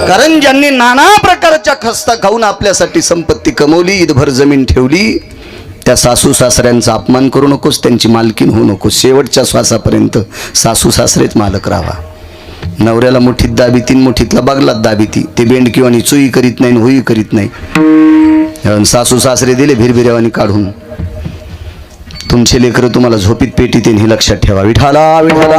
कारण ज्यांनी नाना प्रकारच्या खस्ता खाऊन आपल्यासाठी संपत्ती कमवली, ईदभर जमीन ठेवली, त्या सासू सासऱ्यांचा अपमान करू नकोस, त्यांची मालकीन होऊ नकोस. शेवटच्या श्वासापर्यंत सासू सासरेच मालक राहा. नवऱ्याला मुठीत दाबी, तीन मुठीतला बागलात दाबी ती, ते बेंडकीवानी चोई करीत नाही, होई करीत नाही. सासू सासरे दिले भिरभिऱ्यावानी काढून. तुमचे लेकरं तुम्हाला झोपीत पेटीत हे लक्षात ठेवा. विठाला विठाला.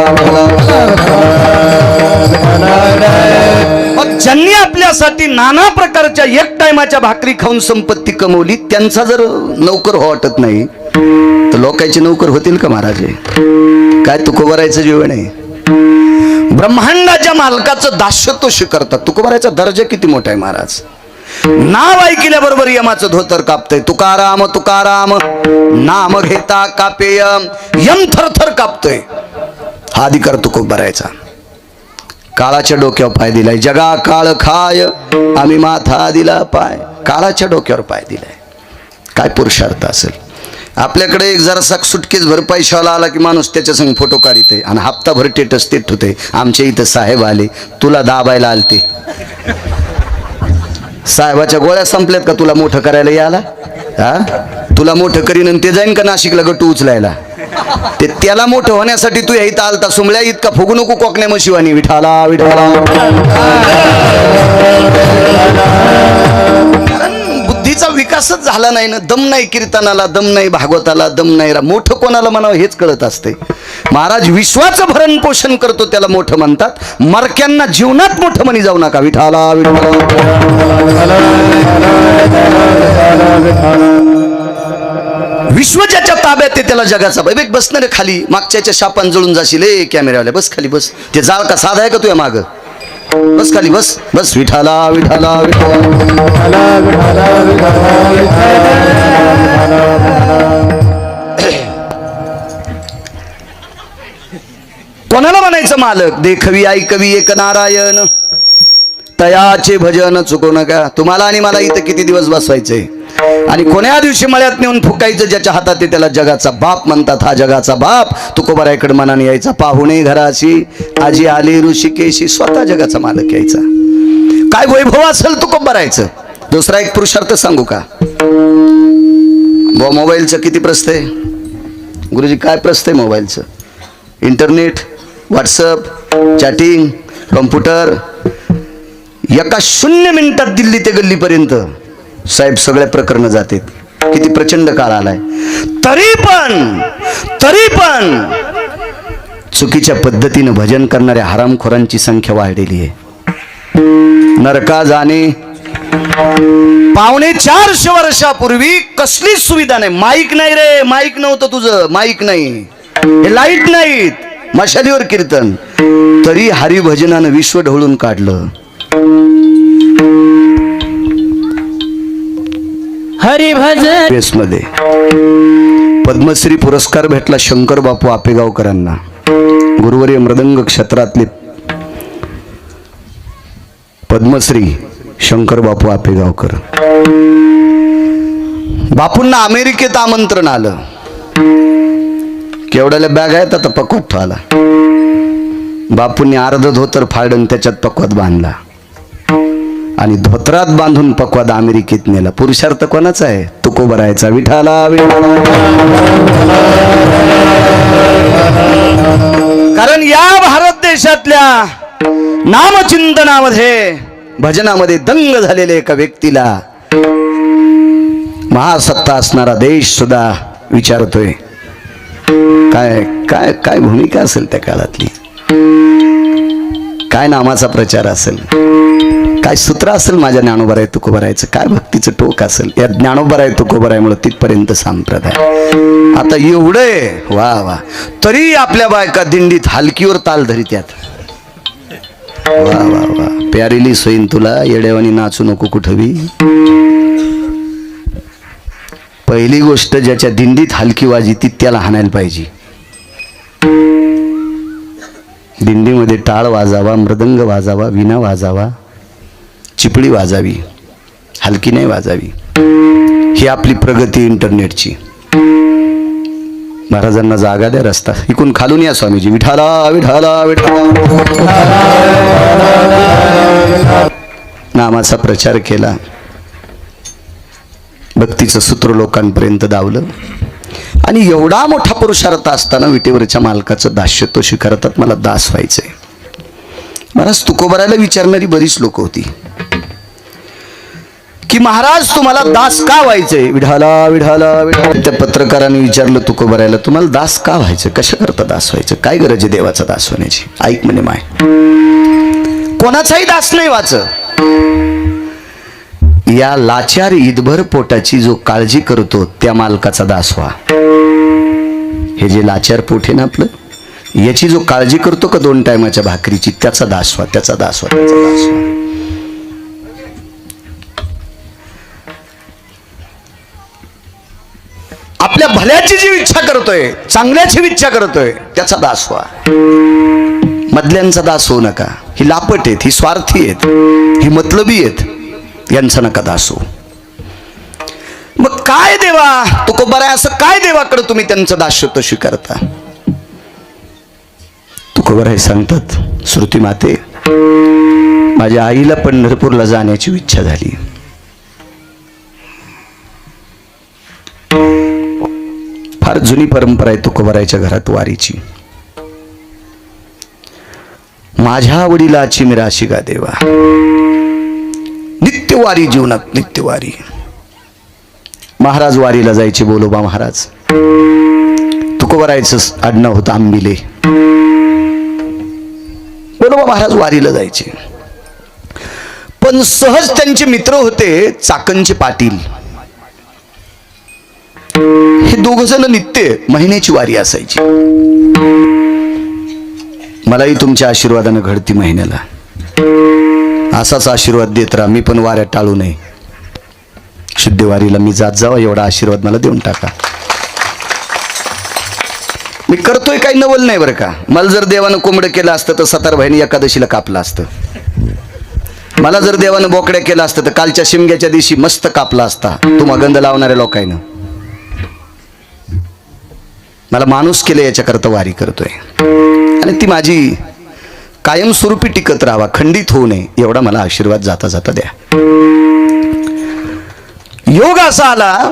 मग ज्यांनी आपल्यासाठी नाना प्रकारच्या एक टायमाच्या भाकरी खाऊन संपत्ती कमवली, त्यांचा जर नौकर हो वाटत नाही तर लोकांचे नौकर होतील का महाराज? काय तुकोबरायचं जीवन आहे? ब्रह्मांडाच्या मालकाचं दास्यत्व स्वीकारतात. तुकोबरायचा दर्जा किती मोठा आहे महाराज? नाव ऐकल्याबरोबर यमाचं धोतर कापतय. तुकाराम तुकाराम नाम घेता कापेय, यम थरथर कापतोय. हा अधिकार तुकोबरायचा. काळाच्या डोक्यावर पाय दिलाय. जगा काळ खाय आम्ही माथा दिला पाय. काळाच्या डोक्यावर पाय दिलाय. काय पुरुषार्थ असेल? आपल्याकडे एक जरासा सुटकेस भर पैशावाला आला की माणूस त्याच्या संग फोटो काढिते आणि हप्ताभर टेटस ते ठेवते. आमच्या इथं साहेब आले, तुला दाबायला आलते. साहेबाच्या गोळ्या संपल्यात का तुला मोठं करायला याला? हा, तुला मोठं करीन आणि ते जाईन का नाशिकला गट्टू उचलायला? ते त्याला मोठं होण्यासाठी तू इथं आलता. सुमल्या इतका फुगू नको कोकण्या मशिवानी. विठाला विठाला. बुद्धीचा विकासच झाला नाही ना. दम नाही कीर्तनाला, दम नाही भागवताला, दम नाही. मोठं कोणाला म्हणावं हेच कळत असते. महाराज विश्वाचं भरण पोषण करतो त्याला मोठं म्हणतात. मरक्यांना जीवनात मोठं म्हणी जाऊ नका. विठाला विठाला. विश्व ज्याच्या ताब्यात आहे त्याला जगाचा विवेक. बसणार खाली, मागच्याच्या शापान जळून जाशील. कॅमेरावाल्या बस खाली बस. ते जाळ का साधा आहे का तुझ्या माग? बस खाली बस बस. विठाला विठाला कोणाला म्हणायचं मालक? देखवी ऐकवी एक नारायण, तयाचे भजन चुकू नका. तुम्हाला आणि मला इथं किती दिवस बसवायचंय आणि कोण्या दिवशी मळ्यात नेऊन फुकायचं? ज्याच्या हातात आहे त्याला जगाचा बाप म्हणतात. हा जगाचा बाप तुकोबारायकडे मनाने यायचा. पाहुणे घराशी आजी आली ऋषिकेशी, स्वतः जगाचा मालक यायचा. काय वैभव असेल तुकोबारायचं. दुसरा एक पुरुषार्थ सांगू का? मोबाईलचं किती प्रस्त आहे गुरुजी? काय प्रस्त आहे मोबाईलचं? Internet, WhatsApp, chatting, computer. एका 0 मिनिटात दिल्ली ते गल्लीपर्यंत साहेब सगळ्या प्रकरण जातात. किती प्रचंड काळ आलाय. तरी पण चुकीच्या पद्धतीनं भजन करणाऱ्या हरामखोरांची संख्या वाढलेली आहे. नरका जाणे. 450 वर्षापूर्वी कसलीच सुविधा नाही. माईक नाही रे, माईक नव्हतं तुझं. माईक नाही, हे लाईट नाहीत, मशालीवर कीर्तन. तरी हरिभजनानं विश्व ढवळून काढलं. हरिभजन मध्ये पद्मश्री पुरस्कार भेटला शंकर बापू आपेगावकरांना. गुरुवर्य मृदंग क्षेत्रातले पद्मश्री शंकर बापू आपेगावकर. बापूंना अमेरिकेत आमंत्रण आलं. केवढ्याला बॅग आहेत आता पकवात ठेवाला. बापूंनी अर्ध धोतर फाडून त्याच्यात पकवात बांधला आणि धोत्रात बांधून पकवाद अमेरिकेत नेला. पुरुषार्थ कोणाचा आहे? तुकोबरायचा. विठाला विठाला. कारण या भारत देशातल्या नामचिंतनामध्ये, भजनामध्ये दंग झालेल्या एका व्यक्तीला महासत्ता असणारा देश सुद्धा विचारतोय. काय काय काय भूमिका असेल त्या काळातली? काय नामाचा प्रचार असेल? काय सूत्र असेल माझ्या ज्ञानोबराय तुकोबरायचं? काय भक्तीचं टोक असेल? या ज्ञानोबराय तुकोबरायमुळे तिथपर्यंत संप्रदाय. आता एवढे वा वा, तरी आपल्या बायका दिंडीत हलकीवर ताल धरित्यात. वा वा वा. प्यारीली सोईन तुला, येड्यावानी नाचू नको कुठवी. पहिली गोष्ट, ज्याच्या दिंडीत हलकी वाजी ती त्याला हाणायला पाहिजे. दिंडीमध्ये टाळ वाजावा, मृदंग वाजावा, वीणा वाजावा, चिपळी वाजावी, हलकी नाही वाजावी. ही आपली प्रगती इंटरनेटची. महाराजांना जागा द्या, रस्ता इकून खालून या स्वामीजी. विठाला विठाला विठाला. नामाचा प्रचार केला, भक्तीचं सूत्र लोकांपर्यंत दावलं, आणि एवढा मोठा पुरुषार्थ असताना विटेवरच्या मालकाचं दास्यत्व स्वीकारतात. मला दास व्हायचंय. महाराज तुकोबारायला विचारणारी बरीच लोक होती की महाराज तुम्हाला दास का व्हायचंय? विढाला विढाला विढाला. त्या पत्रकाराने विचारलं तुकोबारायला, तुम्हाला दास का व्हायचं? कशा करता दास व्हायचं? काय गरज आहे देवाचा दास होण्याची? ऐक म्हणे माय, कोणाचाही दास नाही व्हायचं. या लाचार ईदभर पोटाची जो काळजी करतो त्या मालकाचा दास व्हा. हे जे लाचार पोट आहे ना आपलं, याची जो काळजी करतो का 2 टायमाच्या भाकरीची, त्याचा दास व्हा, त्याचा दास व्हा, त्याचा दास व्हा. आपल्या भल्याची जी इच्छा करतोय, चांगल्याची इच्छा करतोय, त्याचा दास व्हा. मधल्यांचा दास होऊ नका. ही लापट आहेत, ही स्वार्थी आहेत, ही मतलबी आहेत, यांचा नका दास हो. मग काय देवा तुकोबाराय, असं काय देवाकडे तुम्ही त्यांचं दास्यत्व स्वीकारता? तुकोबाराय सांगतात, श्रुती माते, माझ्या आईला पंढरपूरला जाण्याची इच्छा झाली. फार जुनी परंपरा आहे तुकोबारायच्या घरात वारीची. माझ्या वडिलाची मिराशी गा देवा. नित्यवारी जीवनात, नित्यवारी. महाराज वारीला जायचे, बोलोबा महाराज. तुकोबारायचं आडनाव होतं आंबिले. बोलोबा महाराज वारीला जायचे, पण सहज त्यांचे मित्र होते चाकणचे पाटील. हे 2 जण नित्य महिन्याची वारी असायची. मलाही तुमच्या आशीर्वादानं घडती महिन्याला. असाच आशीर्वाद देत राहा, मी पण वाऱ्या टाळू नये. शुद्ध वारीला मी जात जावा, एवढा आशीर्वाद मला देऊन टाका. मी करतोय काही नवल नाही बरं का. मला जर देवानं कोंबडं केलं असतं तर सतारभाईने एकादशीला कापलं असतं. मला जर देवानं बोकड्या केलं असतं तर कालच्या शिमग्याच्या दिवशी मस्त कापला असता. तुम्हा गंध लावणाऱ्या लोकांना. मला माणूस केलं याच्याकरता वारी करतोय, आणि ती माझी कायमस्वरूपी टिकत राहावा, खंडित होऊ नये, एवढा मला आशीर्वाद जाता जाता द्या. योग असा आला,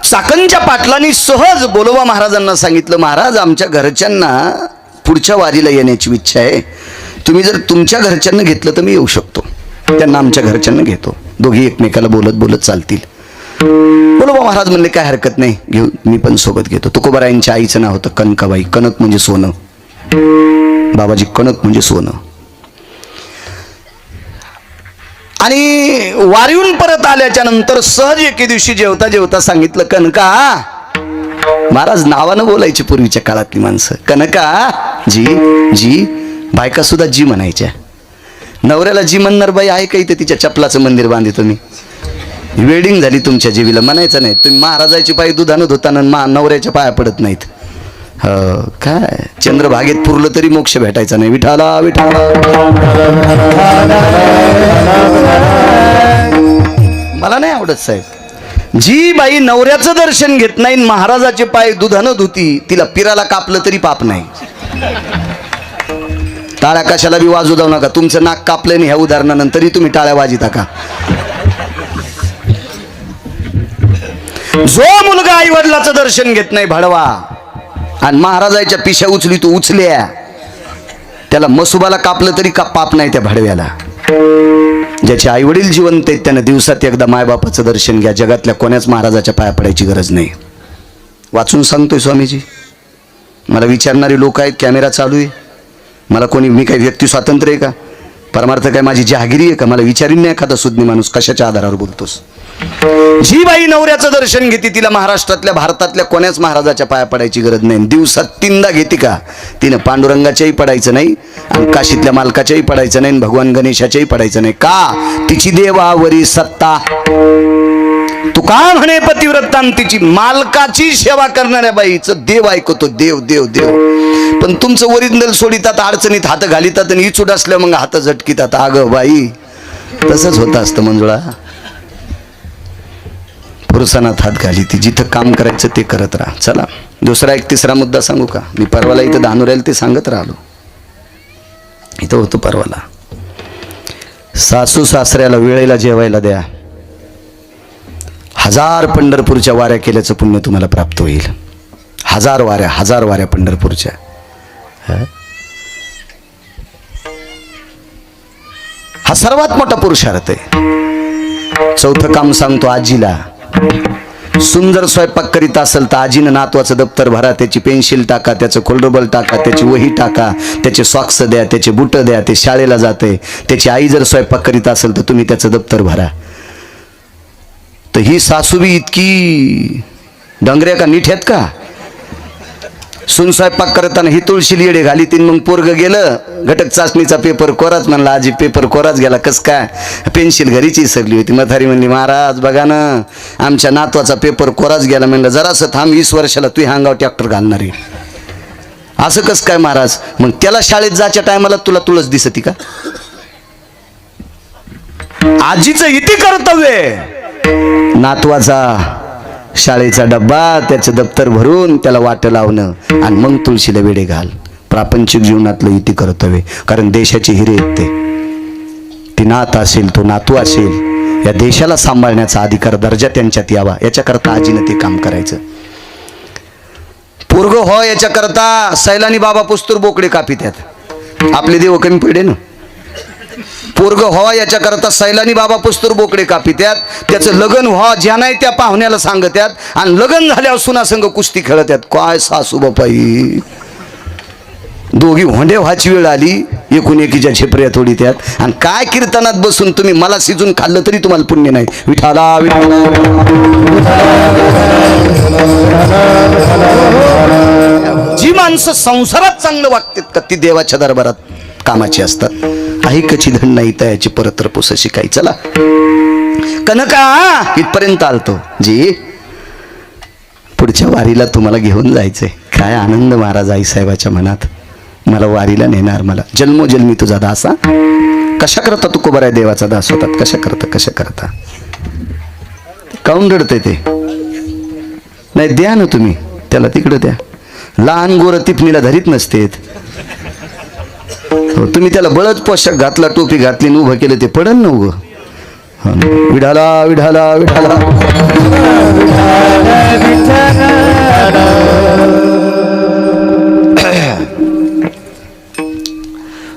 चाकणच्या पाटलांनी सहज बोलोबा महाराजांना सांगितलं, महाराज आमच्या घरच्यांना पुढच्या वारीला येण्याची इच्छा आहे. तुम्ही जर तुमच्या घरच्यांना घेतलं तर मी येऊ शकतो. त्यांना आमच्या घरच्यांना घेतो. दोघी एकमेकाला बोलत बोलत चालतील. बोलोबा महाराज म्हणले काय हरकत नाही, घेऊ, मी पण सोबत घेतो. तुकोबारायांच्या आईचं नाव होतं कनकाबाई. कनक म्हणजे सोनं. बाबाजी, कनक म्हणजे सोनं. आणि वारीहून परत आल्याच्या नंतर सहज एके दिवशी जेवता जेवता सांगितलं, कनका. महाराज नावानं बोलायची पूर्वीच्या काळातली माणसं. कनका जी जी. बायका सुद्धा जी म्हणायच्या. नवऱ्याला जी म्हणणार बाई आहे का इथे? तिच्या चपलाचं मंदिर बांधितो मी. वेडिंग झाली तुमच्या जीवीला. म्हणायचं नाही तुम्ही महाराजाची पाय दुधानं धुताना नवऱ्याच्या पाया पडत नाहीत. काय चंद्रभागेत पुरलं तरी मोक्ष भेटायचा नाही. विठाला विठाला. मला नाही आवडत साहेब. जी बाई नवऱ्याचं दर्शन घेत नाही, महाराजाचे पाय दुधानं धुती, तिला पिराला कापलं तरी पाप नाही. टाळ्या कशाला बी वाजू जाऊ नका. तुमचं नाक कापलं नाही ह्या उदाहरणानंतरही तुम्ही टाळ्या वाजिता का? जो मुलगा आई वडिलाचं दर्शन घेत नाही भडवा, आणि महाराजाच्या पिशा उचली तू उचल्या, त्याला मसुबाला कापलं तरी का पाप नाही त्या भडव्याला. ज्याचे आई वडील जिवंत आहेत त्यानं दिवसात एकदा मायबापाचं दर्शन घ्या. जगातल्या कोण्याच महाराजाच्या पाया पडायची गरज नाही. वाचून सांगतोय स्वामीजी. मला विचारणारे लोक आहेत, कॅमेरा चालू आहे. मला कोणी, मी काही व्यक्ती स्वातंत्र्य आहे का? परमार्थ काय माझी जहागिरी आहे का? मला विचारीन नाही एखादा सुज्ञ माणूस कशाच्या आधारावर बोलतोस. जी बाई नवऱ्याचं दर्शन घेते तिला महाराष्ट्रातल्या भारतातल्या कोण्याच महाराजाच्या पाया पडायची गरज नाही. दिवसात 3दा घेते का? तिनं पांडुरंगाच्याही पडायचं नाही, आणि काशीतल्या मालकाच्याही पडायचं नाही, भगवान गणेशाच्याही पडायचं नाही. का? तिची देवावरी सत्ता. तू का म्हणे पतिव्रतान तिची मालकाची सेवा करणाऱ्या बाईचं देव ऐकतो. देव देव देव. पण तुमचं ओरिजिनल सोडितात, अडचणीत हात घालितात, आणि इचूट असल्या मग हात झटकितात. अगं बाई, तसंच होतं असतं मंजुळा. पुरुषांनात हात घाली ती. जिथं काम करायचं ते करत राहा. चला दुसरा एक तिसरा मुद्दा सांगू का? मी परवाला इथं धानोऱ्याला ते सांगत राहिलो. इथं होतो परवाला. सासू सासऱ्याला वेळेला जेवायला द्या. 1000 पंढरपूरच्या वाऱ्या केल्याचं पुण्य तुम्हाला प्राप्त होईल. 1000 वाऱ्या पंढरपूरच्या. हा सर्वात मोठा पुरुषार्थ आहे. चौथं काम सांगतो आजीला. सुंदर स्वयंपाक करीत असेल तर आजीनं नातवाचं दप्तर भरा, त्याची पेन्सिल टाका, त्याचं खोलडबल टाका, त्याची वही टाका, त्याचे सॉक्स द्या, त्याचे बुट द्या, ते शाळेला जाते. त्याची आई जर स्वयंपाक करीत असेल तर तुम्ही त्याचं दप्तर भरा. तर ही सासू बी इतकी डंगऱ्या का नीठ आहेत का? सुन स्वयंपाक करताना ही तुळशी येडे घाली तीन. मग पोरग गेलं घटक चाचणीचा पेपर कोराच, म्हणला आजी पेपर कोराच गेला. कस काय? पेन्सिल घरीच विसरली होती. म्हातारी म्हणली महाराज बघा ना आमच्या नातवाचा पेपर कोराच गेला. म्हणलं जरासं थांब, 20 वर्षाला तू हांगाव ट्रॅक्टर घालणार आहे. असं कस काय महाराज? मग त्याला शाळेत जायच्या टायमाला तुला तुळस दिसती का? आजीचं इति कर्तव्य नातवाचा शाळेचा डब्बा, त्याचं दप्तर भरून त्याला वाट लावणं आणि मग तुळशीला वेडे घाल. प्रापंचिक जीवनातलं इति कर्तव्य. कारण देशाचे हिरे आहेत ते. ती नात असेल, तो नातू असेल, या देशाला सांभाळण्याचा अधिकार दर्जा त्यांच्यात यावा याच्याकरता आजीनं ते काम करायचं. पोरग हो याच्याकरता सैलानी बाबा पुस्तूर बोकडे कापित्यात. आपले देव कमी पडे ना. पोरग व्हावा याच्याकरता सैलानी बाबा पुस्तूर बोकडे कापित्यात. त्याचं लग्न व्हा ज्या नाही त्या पाहुण्याला सांगत्यात आणि लग्न झाल्यावर सुनासंग कुस्ती खेळत्यात. काय सासू बापाई, दोघी होंडे व्हायची वेळ आली, एकूण एकीच्या झेपऱ्या थोडी त्यात. आणि काय कीर्तनात बसून तुम्ही मला शिजून खाल्लं तरी तुम्हाला पुण्य नाही. विठाला जी माणसं संसारात चांगलं वागतात का ती देवाच्या दरबारात कामाची असतात. ऐकची धन नाही तयाची परत्र पुस शिकाय. चला कनका इथपर्यंत आलतो जी. पुढच्या वारीला तुम्हाला घेऊन जायचंय. काय आनंद महाराज आई साहेबाच्या मनात. मला वारीला नेणार, मला जन्मोजन्मी तुझा दास. कशा करता तू कोबराय देवाचा दास होतात? कशा करता काऊन रडते ते? नाही द्या ना तुम्ही त्याला, तिकडं द्या. लहान गोर टिपणीला धरीत नसतेत. तुम्ही त्याला बळच पोशाख घातला, टोपी घातली, उभं केलं ते पडन ना उगं. विढाला विढाला विढाला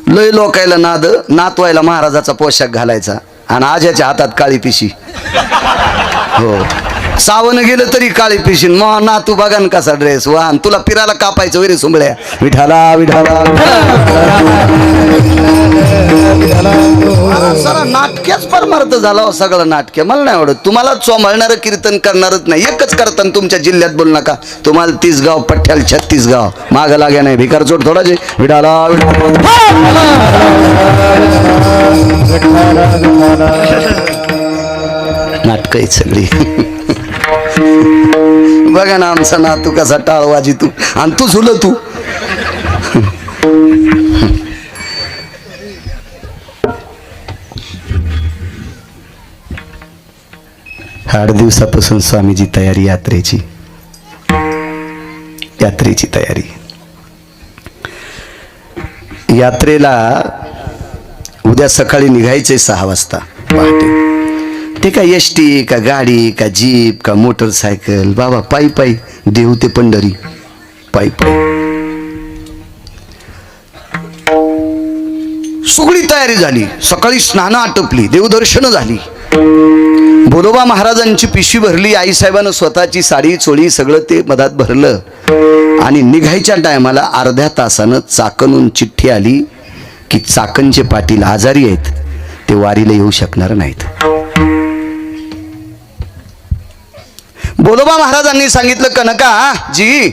लय लोकायला नाद नातवायला महाराजाचा पोशाख घालायचा आणि आज्याच्या हातात काळी पिशी. हो सावन गेलं तरी काळी पिशीन. मग नातू बघा ना कसा ड्रेस वाहन. तुला फिरायला कापायचं वैरे सुंबळ्या. विठाला विठाला सरा नाटक्याच परमार्थ झाला सगळं नाटक. मला नाही आवडत. तुम्हाला चोमळणारं कीर्तन करणारच नाही. एकच करताना तुमच्या जिल्ह्यात बोल नका. तुम्हाला 30 गाव पठ्ठ्याला 36 गाव माग लाग्या नाही. भिकार चोट थोडाचे. विठाला नाटक आहेत सगळी. बघा ना आमचा नातू कसा टाळवाजी तू आणि तू झुल तू. 8 दिवसापासून स्वामीजी तयारी यात्रेची तयारी. यात्रेला उद्या सकाळी निघायचंय 6 वाजता पहाटे. ते का एसटी का गाडी का जीप का मोटरसायकल? बाबा पायी पायी देव ते पंढरी पायी पायी. सगळी तयारी झाली. सकाळी स्नानं आटोपली, देवदर्शनं झाली. बोलोबा महाराजांची पिशवी भरली. आईसाहेबानं स्वतःची साडी चोळी सगळं ते मधात भरलं आणि निघायच्या टायमाला अर्ध्या तासानं चाकणहून चिठ्ठी आली की चाकणचे पाटील आजारी आहेत, ते वारीला येऊ शकणार नाहीत. बोलोबा महाराजांनी सांगितलं कनका जी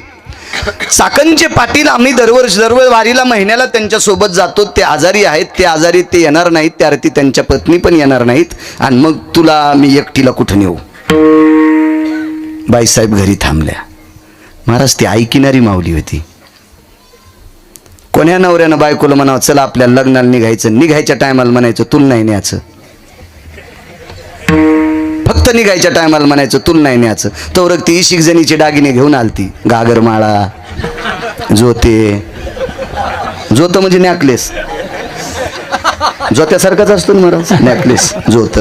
चाकणचे पाटील आम्ही दरवर्षी वारीला महिन्याला त्यांच्या सोबत जातो. ते आजारी आहेत, ते येणार नाहीत. त्याअर्थी त्यांच्या पत्नी पण येणार नाहीत. आणि मग तुला मी एकटीला कुठं नेऊ? बाईसाहेब घरी थांबल्या. महाराज ती ऐकिणारी माऊली होती. कोण्या नवऱ्यानं बायकोला म्हणावं चला आपल्या लग्नाला निघायचं. निघायच्या टायमाला म्हणायचं तुला नाही न्यायचं. फक्त निघायच्या टायमाला म्हणायचं तुला नाही न्यायचं. तोरक ती 20 जणीचे दागिने घेऊन आलती. घागरमाळा, जोते, जोत म्हणजे नॅकलेस, जोत्यासारखाच असतो ना महाराज. नेकलेस, जोत,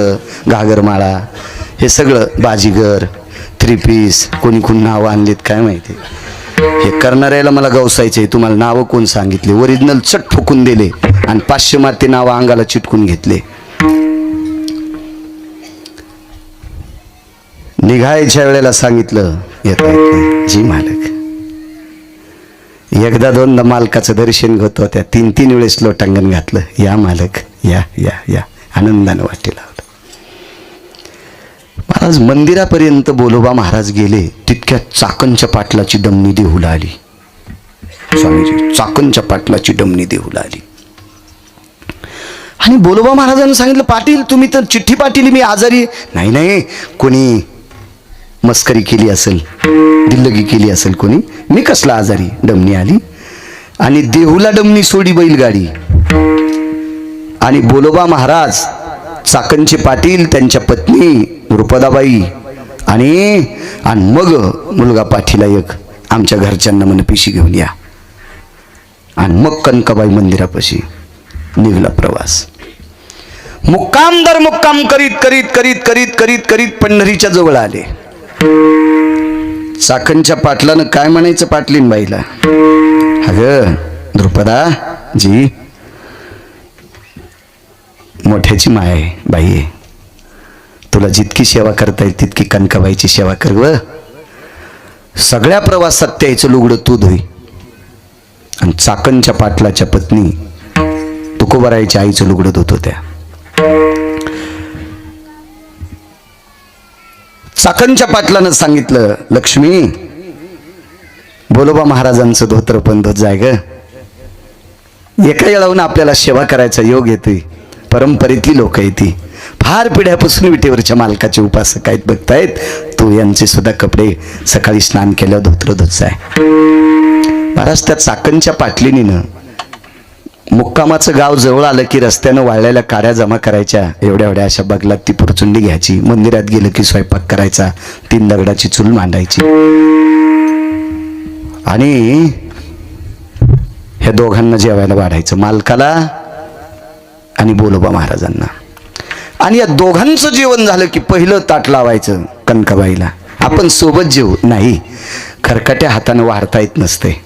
घागरमाळा, हे सगळं, बाजीगर, थ्री पीस, कोणी कोणी नावं आणलीत काय माहिती. हे करणाऱ्याला मला गवसायचंय. तुम्हाला नावं कोण सांगितले? ओरिजिनल चट फुकून दिले आणि पाश्चिमात्य नावं अंगाला चिटकून घेतले. निघायच्या वेळेला सांगितलं येता येत नाही. जी मालक. एकदा दोनदा मालकाचं दर्शन घेत होत्या, 3 वेळेस लोटांगण घातलं. या मालक, या या या, आनंदानं वाटी लावलं. महाराज मंदिरापर्यंत बोलोबा महाराज गेले, तितक्यात चाकणच्या पाटलाची डमणी देहूला आली. स्वामीजी, चाकणच्या पाटलाची डमणी देहूला आली. आणि बोलोबा महाराजांनी सांगितलं, पाटील तुम्ही तर चिठ्ठी पाठवली, मी आजारी. नाही नाही, कोणी मस्करी केली असेल, दिल्लगी केली असेल कोणी. मी कसला आजारी. डमणी आली आणि देहूला डमणी सोडी बैलगाडी. आणि बोलोबा महाराज, चाकणचे पाटील, त्यांच्या पत्नी रुपदाबाई आणि मग मुलगा पाठीला एक, आमच्या घरच्यांना म्हणे पिशी घेऊन या. आणि मग कनकाबाई मंदिरापाशी निघला प्रवास. मुक्काम दर मुक्काम करीत करीत करीत करीत करीत करीत पंढरीच्या जवळ आले. चाकणच्या पाटलानं काय म्हणायचं पाटलीन बाईला? अगं द्रुपदा जी, मोठ्याची माय आहे बाई आहे, तुला जितकी सेवा करता येईल तितकी कनकाबाईची सेवा कर व. सगळ्या प्रवासात त्याचं लुगडं तू धुई. आणि चाकणच्या पाटलाच्या पत्नी तुकोबारायच्या आईचं लुगडं धुत होत्या. चाकणच्या पाटलानं सांगितलं, लक्ष्मी, बोलोबा महाराजांचं धोत्र पण धुत जाय ग. एका वेळाहून आपल्याला सेवा करायचा योग येतोय. परंपरेतली लोक आहेत ती, फार पिढ्यापासून विटेवरच्या मालकाचे उपासक आहेत, बघतायत. तू यांचे सुद्धा कपडे सकाळी स्नान केल्यावर धोत्र धुत जाय. महाराज, त्या चाकणच्या पाटलिनीनं मुक्कामाचं गाव जवळ आलं की रस्त्यानं वाळलेल्या काड्या जमा करायच्या, एवढ्या एवढ्या अशा बगलात ती पुरचुंडी घ्यायची. मंदिरात गेलं की स्वयंपाक करायचा, 3 दगडाची चूल मांडायची. आणि ह्या दोघांना जेवायला वाढायचं, मालकाला आणि बोलोबा महाराजांना. आणि या दोघांचं जेवण झालं की पहिलं ताट लावायचं कनकाबाईला. आपण सोबत जेवू नाही, खरकाट्या हातानं वाढता येत नसते,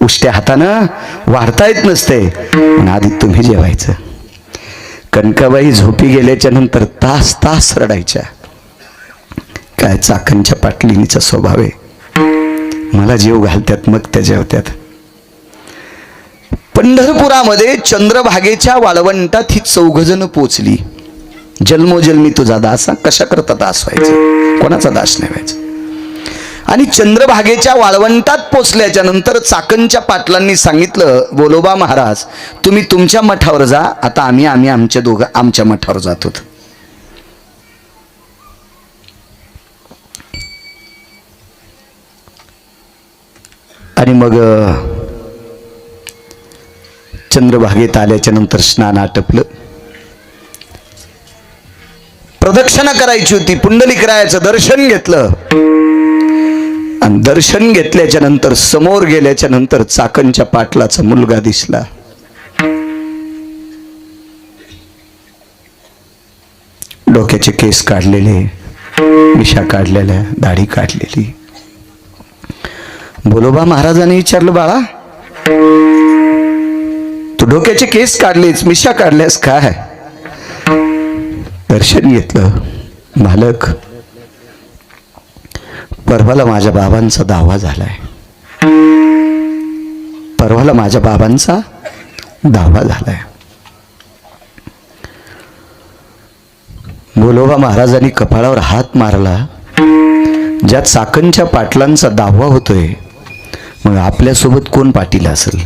उष्ट्या हातानं वाढता येत नसते, पण आधी तुम्ही जेवायचं. कनकाबाई झोपी गेल्याच्या नंतर तास तास रडायच्या. काय चाकणच्या पाटलिनीचा स्वभाव आहे, मला जीव घालत्यात मग त्या जेवत्यात. पंढरपुरामध्ये चंद्रभागेच्या वाळवंटात ही 4 जण पोचली. जन्मोजन्मी तुझा दास, कशा करता दास व्हायचं, कोणाचा दास नाही व्हायचा. आणि चंद्रभागेच्या वाळवंटात पोचल्याच्या नंतर चाकणच्या पाटलांनी सांगितलं, बोलोबा महाराज तुम्ही तुमच्या मठावर जा, आता आम्ही आमच्या दोघं आमच्या मठावर जातो. आणि मग चंद्रभागेत आल्याच्या नंतर स्नान आटपलं. प्रदक्षिणा करायची होती, पुंडलिकरायाचं दर्शन घेतलं. आणि दर्शन घेतल्याच्या नंतर समोर गेल्याच्या नंतर चाकणच्या पाटलाचा मुलगा दिसला. डोक्याचे केस काढलेले, मिशा काढलेल्या, दाढी काढलेली. बोलोबा महाराजांनी विचारलं, बाळा तू डोक्याचे केस काढलेस, मिशा काढल्यास काय? दर्शन घेतलं. मालक, परवाला माझ्या बाबांचा दावा झालाय, परवाला माझ्या बाबांचा दावा झालाय. बोलोबा महाराजांनी कपाळावर हात मारला. ज्या चाकणच्या पाटलांचा दावा होतोय, मग आपल्यासोबत कोण पाटील असेल?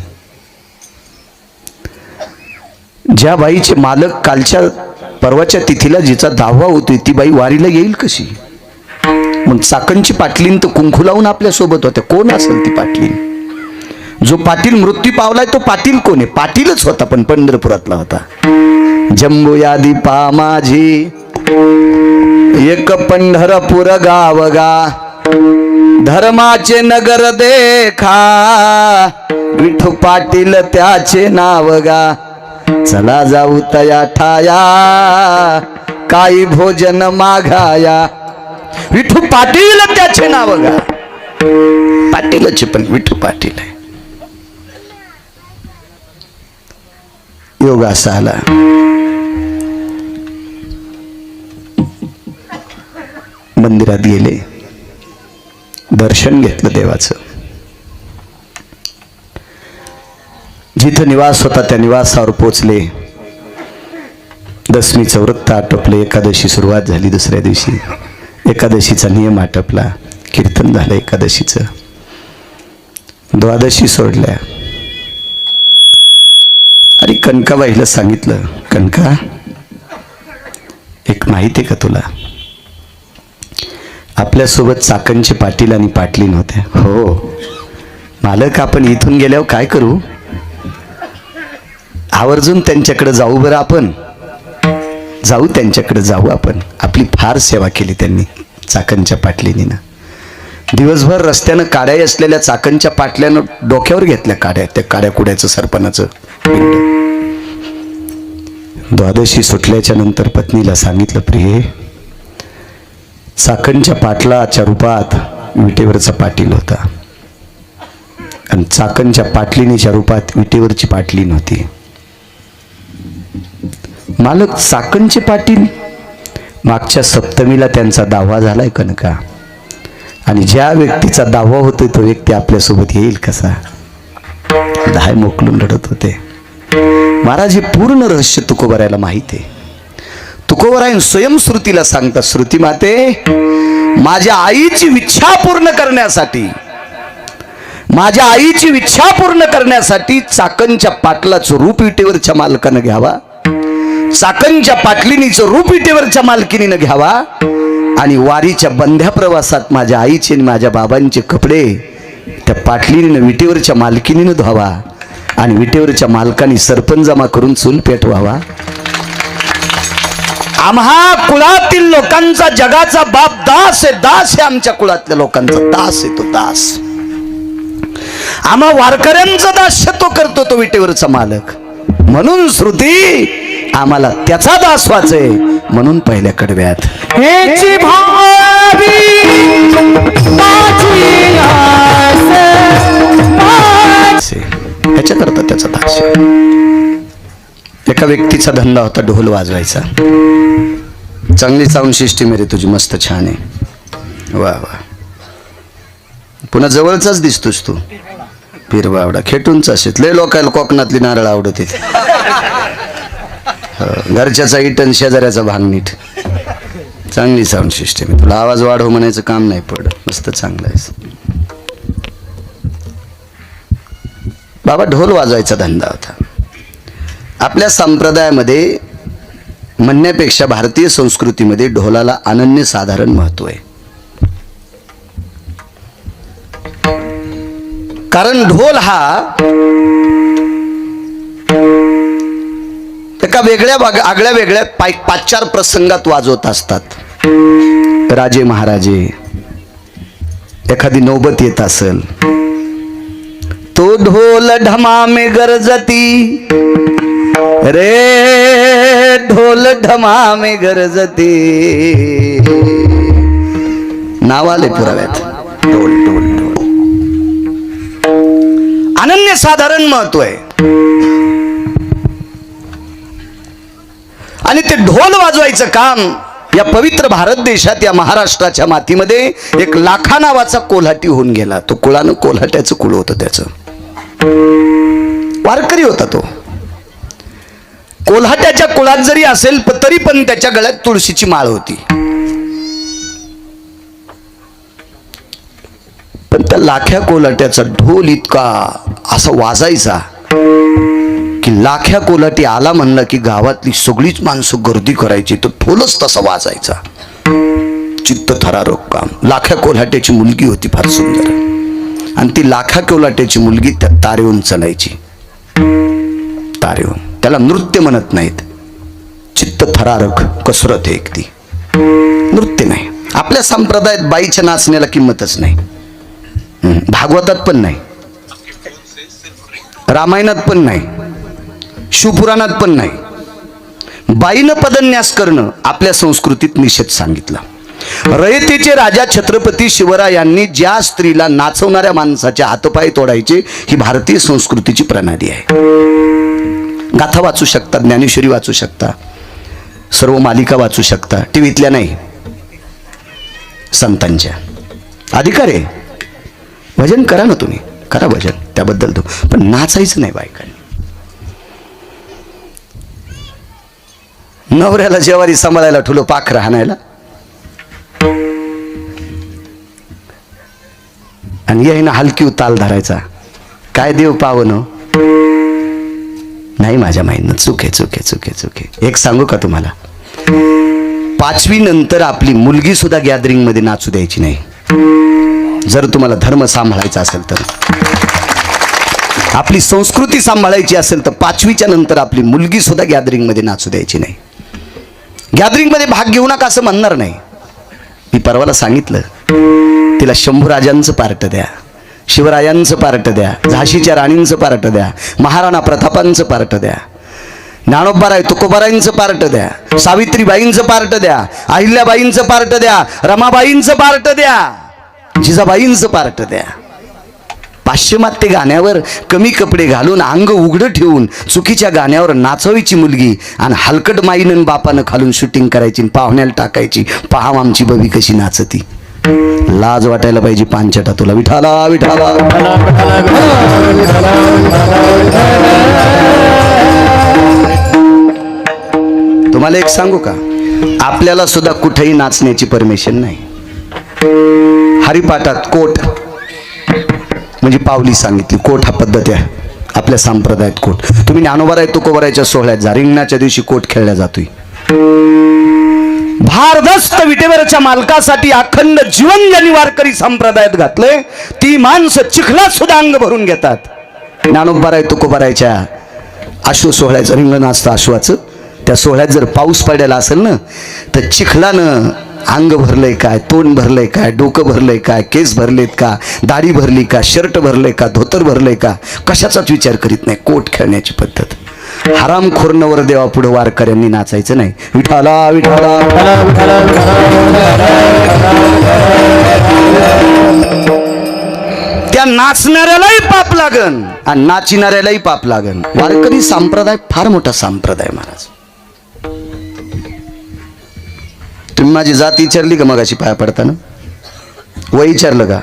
ज्या बाईचे मालक कालच्या परवाच्या तिथीला जिचा दावा होतोय, ती बाई वारीला येईल कशी? मग चाकणची पाटलीन तर कुंकू लावून आपल्या सोबत होत्या, कोण असेल ती पाटलीन? जो पाटील मृत्यू पावलाय तो पाटील कोण आहे? पाटीलच होता, पण पंढरपुरातला होता. जम्बो यादी पा माझी एक पंढरपूर गाव गा, धर्माचे नगर देखा, विठू पाटील त्याचे नाव गा. चला जाऊ तया ठाया काही भोजन मागाया. विठू पाटील त्याचे नाव गा. पाटीलच पण विठू पाटील आहे. योग असा आला. मंदिरात गेले, दर्शन घेतलं देवाचं. जिथं निवास होता त्या निवासावर पोचले. दशमीचं व्रत आटोपले. एकादशी सुरुवात झाली. दुसऱ्या दिवशी एकादशीचा नियम आटपला. कीर्तन झालं एकादशीचं. द्वादशी सोडल्या. अरे कनकाबाईला सांगितलं, कनका एक माहिती का तुला, आपल्यासोबत चाकणचे पाटील आणि पाटलीन होत्या. हो मालक, आपण इथून गेल्यावर काय करू, आवर्जून त्यांच्याकडे जाऊ बरं. आपण जाऊ, त्यांच्याकडे जाऊ आपण. आपली फार सेवा केली त्यांनी, चाकणच्या पाटलीनीनं. दिवसभर रस्त्यानं काड्या असलेल्या चाकणच्या पाटल्यानं डोक्यावर घेतल्या काड्या, त्या काड्या कुड्याचं सरपणाचं पिंड. द्वादशी सुटल्याच्या नंतर पत्नीला सांगितलं, प्रिये, चाकणच्या पाटलाच्या रूपात विटेवरचा पाटील होता आणि चाकणच्या पाटलीनीच्या रूपात विटेवरची पाटलीन होती. मालक, चाकणचे पाटील, मागच्या सप्तमीला त्यांचा दावा झालाय कनका, आणि ज्या व्यक्तीचा दावा होतोय तो व्यक्ती आपल्यासोबत येईल कसा. धाय मोकलून रडत होते. महाराज, हे पूर्ण रहस्य तुकोबरायला माहिती आहे. तुकोबराय स्वयंश्रुतीला सांगतात, श्रुती माते, माझ्या आईची इच्छा पूर्ण करण्यासाठी, माझ्या आईची इच्छा पूर्ण करण्यासाठी चाकणच्या पाटलाचं रूप विटेवरच्या मालकानं घ्यावा, चाकणच्या पाटलिनीचं रूप विटेवरच्या मालकिनीनं घ्यावा, आणि वारीच्या बंध्या प्रवासात माझ्या आईचे आणि माझ्या बाबांचे कपडे त्या पाटलिनीनं विटेवरच्या मालकिनीनं धुवावा, आणि विटेवरच्या मालकाने सरपण जमा करून चूल पेटवावा. आम्हा कुळातील लोकांचा जगाचा बाप दास आहे, दास आहे. आमच्या कुळातल्या लोकांचा दास आहे, तो दास. आम्हा वारकऱ्यांचा दास्य तो करतो, तो विटेवरचा मालक. म्हणून श्रुती आम्हाला त्याचा दास व्हायचंय, म्हणून पहिल्या कडव्यात हेची भावी ह्याच्या करता त्याचा दास. एका व्यक्तीचा धंदा होता ढोल वाजवायचा. चांगली साऊंड सिस्टीम आहे रे तुझी, मस्त छान आहे, वा वा. पुन्हा जवळचाच दिसतोस तू, पिरबावडा खेटूनच असेल. लय लोकांना कोकणातली नारळ आवडते. घरच्याचा इटन, शेजाऱ्याचा भांग नीट. चांगली साऊंड सिस्टीम आहे. तुला आवाज वाढव म्हणायचं काम नाही पडत, मस्त चांगलं आहे. बाबा, ढोल वाजवायचा धंदा होता. आपल्या संप्रदायामध्ये म्हणण्यापेक्षा भारतीय संस्कृतीमध्ये ढोलाला अनन्यसाधारण महत्व आहे. कारण ढोल हा एका वेगळ्या आगळ्या वेगळ्या 5-4 प्रसंगात वाजवत असतात. राजे महाराजे, एखादी नौबत येत असेल, तो ढोल ढमा में गरजती रे, ढोल ढमा में गरजती. नाव आले पुराव्यात, ढोल ढोल ढोल. अनन्यसाधारण महत्व आहे. आणि ते ढोल वाजवायचं काम या पवित्र भारत देशात, या महाराष्ट्राच्या मातीमध्ये एक लाखा नावाचा कोल्हाटी होऊन गेला. तो कुळानं कोल्हाट्याचं कुळ होतं, त्याचं वारकरी होता तो. कोल्हाट्याच्या कुळात जरी असेल तरी पण त्याच्या गळ्यात तुळशीची माळ होती. पण त्या लाख्या कोल्हाट्याचा ढोल इतका असा वाजायचा की लाख्या कोल्हाटी आला म्हणला की गावातली सगळीच माणसं गर्दी करायची. तो ढोलच तसा वाजायचा. चित्त थरारक काम. लाख्या कोल्हाट्याची मुलगी होती फार सुंदर, आणि ती लाख्या कोल्हाट्याची मुलगी त्या तारेवून चलायची. तारेवून, त्याला नृत्य म्हणत नाहीत, चित्त थरारक कसरत आहे एक ती, नृत्य नाही. आपल्या संप्रदायात बाईच्या नाचण्याला किंमतच नाही. भागवतात पण नाही, रामायणात पण नाही, शिवपुराणात पण नाही. बाईनं पदन्यास करणं आपल्या संस्कृतीत निषेध सांगितला. रयतेचे राजा छत्रपती शिवरायांनी ज्या स्त्रीला नाचवणाऱ्या माणसाच्या हातपाय तोडायचे, ही भारतीय संस्कृतीची प्रणाली आहे. गाथा वाचू शकता, ज्ञानेश्वरी वाचू शकता, सर्व मालिका वाचू शकता, टीव्हीतल्या नाही, संतांच्या. अधिकार आहे, भजन करा ना, तुम्ही करा भजन, त्याबद्दल तो, पण नाचायचं नाही बायकांनी. नवऱ्याला जेवारी सांभाळायला ठुलो पाखरं हाणायला, आणि यायनं हलकी ताल धरायचा. काय देव पावन नाही, माझ्या माहितीनं चुके चुके चुके चुके. एक सांगू का तुम्हाला, 5वी नंतर आपली मुलगी सुद्धा गॅदरिंग मध्ये नाचू द्यायची नाही. जर तुम्हाला धर्म सांभाळायचा असेल तर, आपली संस्कृती सांभाळायची असेल तर 5वीच्या नंतर आपली मुलगी सुद्धा गॅदरिंग मध्ये नाचू द्यायची नाही. गॅदरिंग मध्ये भाग घेऊ नका असं म्हणणार नाही. मी परवाला सांगितलं, तिला शंभूराजांचं पार्ट द्या, शिवरायांचं पार्ट द्या, झाशीच्या राणींचं पार्ट द्या, महाराणा प्रतापांचं पार्ट द्या, ज्ञानोबाराय तुकोबारायांचं पार्ट द्या, सावित्रीबाईंचं पार्ट द्या, अहिल्याबाईंचं पार्ट द्या, रमाबाईंचं पार्ट द्या, जिजाबाईंचं पार्ट द्या. पाश्चिमात्य गाण्यावर कमी कपडे घालून अंग उघडं ठेवून चुकीच्या गाण्यावर नाचवायची मुलगी, आणि हलकट माईनं बापानं खालून शूटिंग करायची, पाहुण्याला टाकायची, पहा आमची बबी कशी नाचती. लाज वाटायला पाहिजे पांचटा तुला. विठाला विठाला. तुम्हाला एक सांगू का, आपल्याला सुद्धा कुठेही नाचण्याची परमिशन नाही. हरिपाठात कोट म्हणजे पावली सांगितली. कोट हा पद्धत आहे आपल्या संप्रदायात. कोट तुम्ही ज्ञानोबाराय तुकोबारायच्या सोहळ्यात जा, रिंगणाच्या दिवशी कोट खेळला जातोय. भारदस्त विटेवरच्या मालकासाठी अखंड जीवन ज्यांनी वारकरी संप्रदायात घातले, ती माणसं चिखलात सुद्धा अंग भरून घेतात. ज्ञानोबाराय तुकोबारायच्या अश्व सोहळ्याचं रिंगण असतं अश्वाचं, त्या सोहळ्यात जर पाऊस पडलेला असेल ना, तर चिखलानं अंग भरलंय काय, तोंड भरलंय काय, डोकं भरलंय काय, केस भरलेत का, दाढी भरली का, शर्ट भरलंय का, धोतर भरलंय का, कशाचाच विचार करीत नाही. कोट खेळण्याची पद्धत. हरामखोर नवर देवा पुढे वारकऱ्यांनी नाचायचं नाही. विठाला विठाला. त्या नाचणाऱ्यालाही पाप लागन आणि नाचिणाऱ्यालाही पाप लागन. वारकरी संप्रदाय फार मोठा संप्रदाय महाराज. तुम्ही माझी जात विचारली का मगाशी पाया पडताना? वय विचारलं का?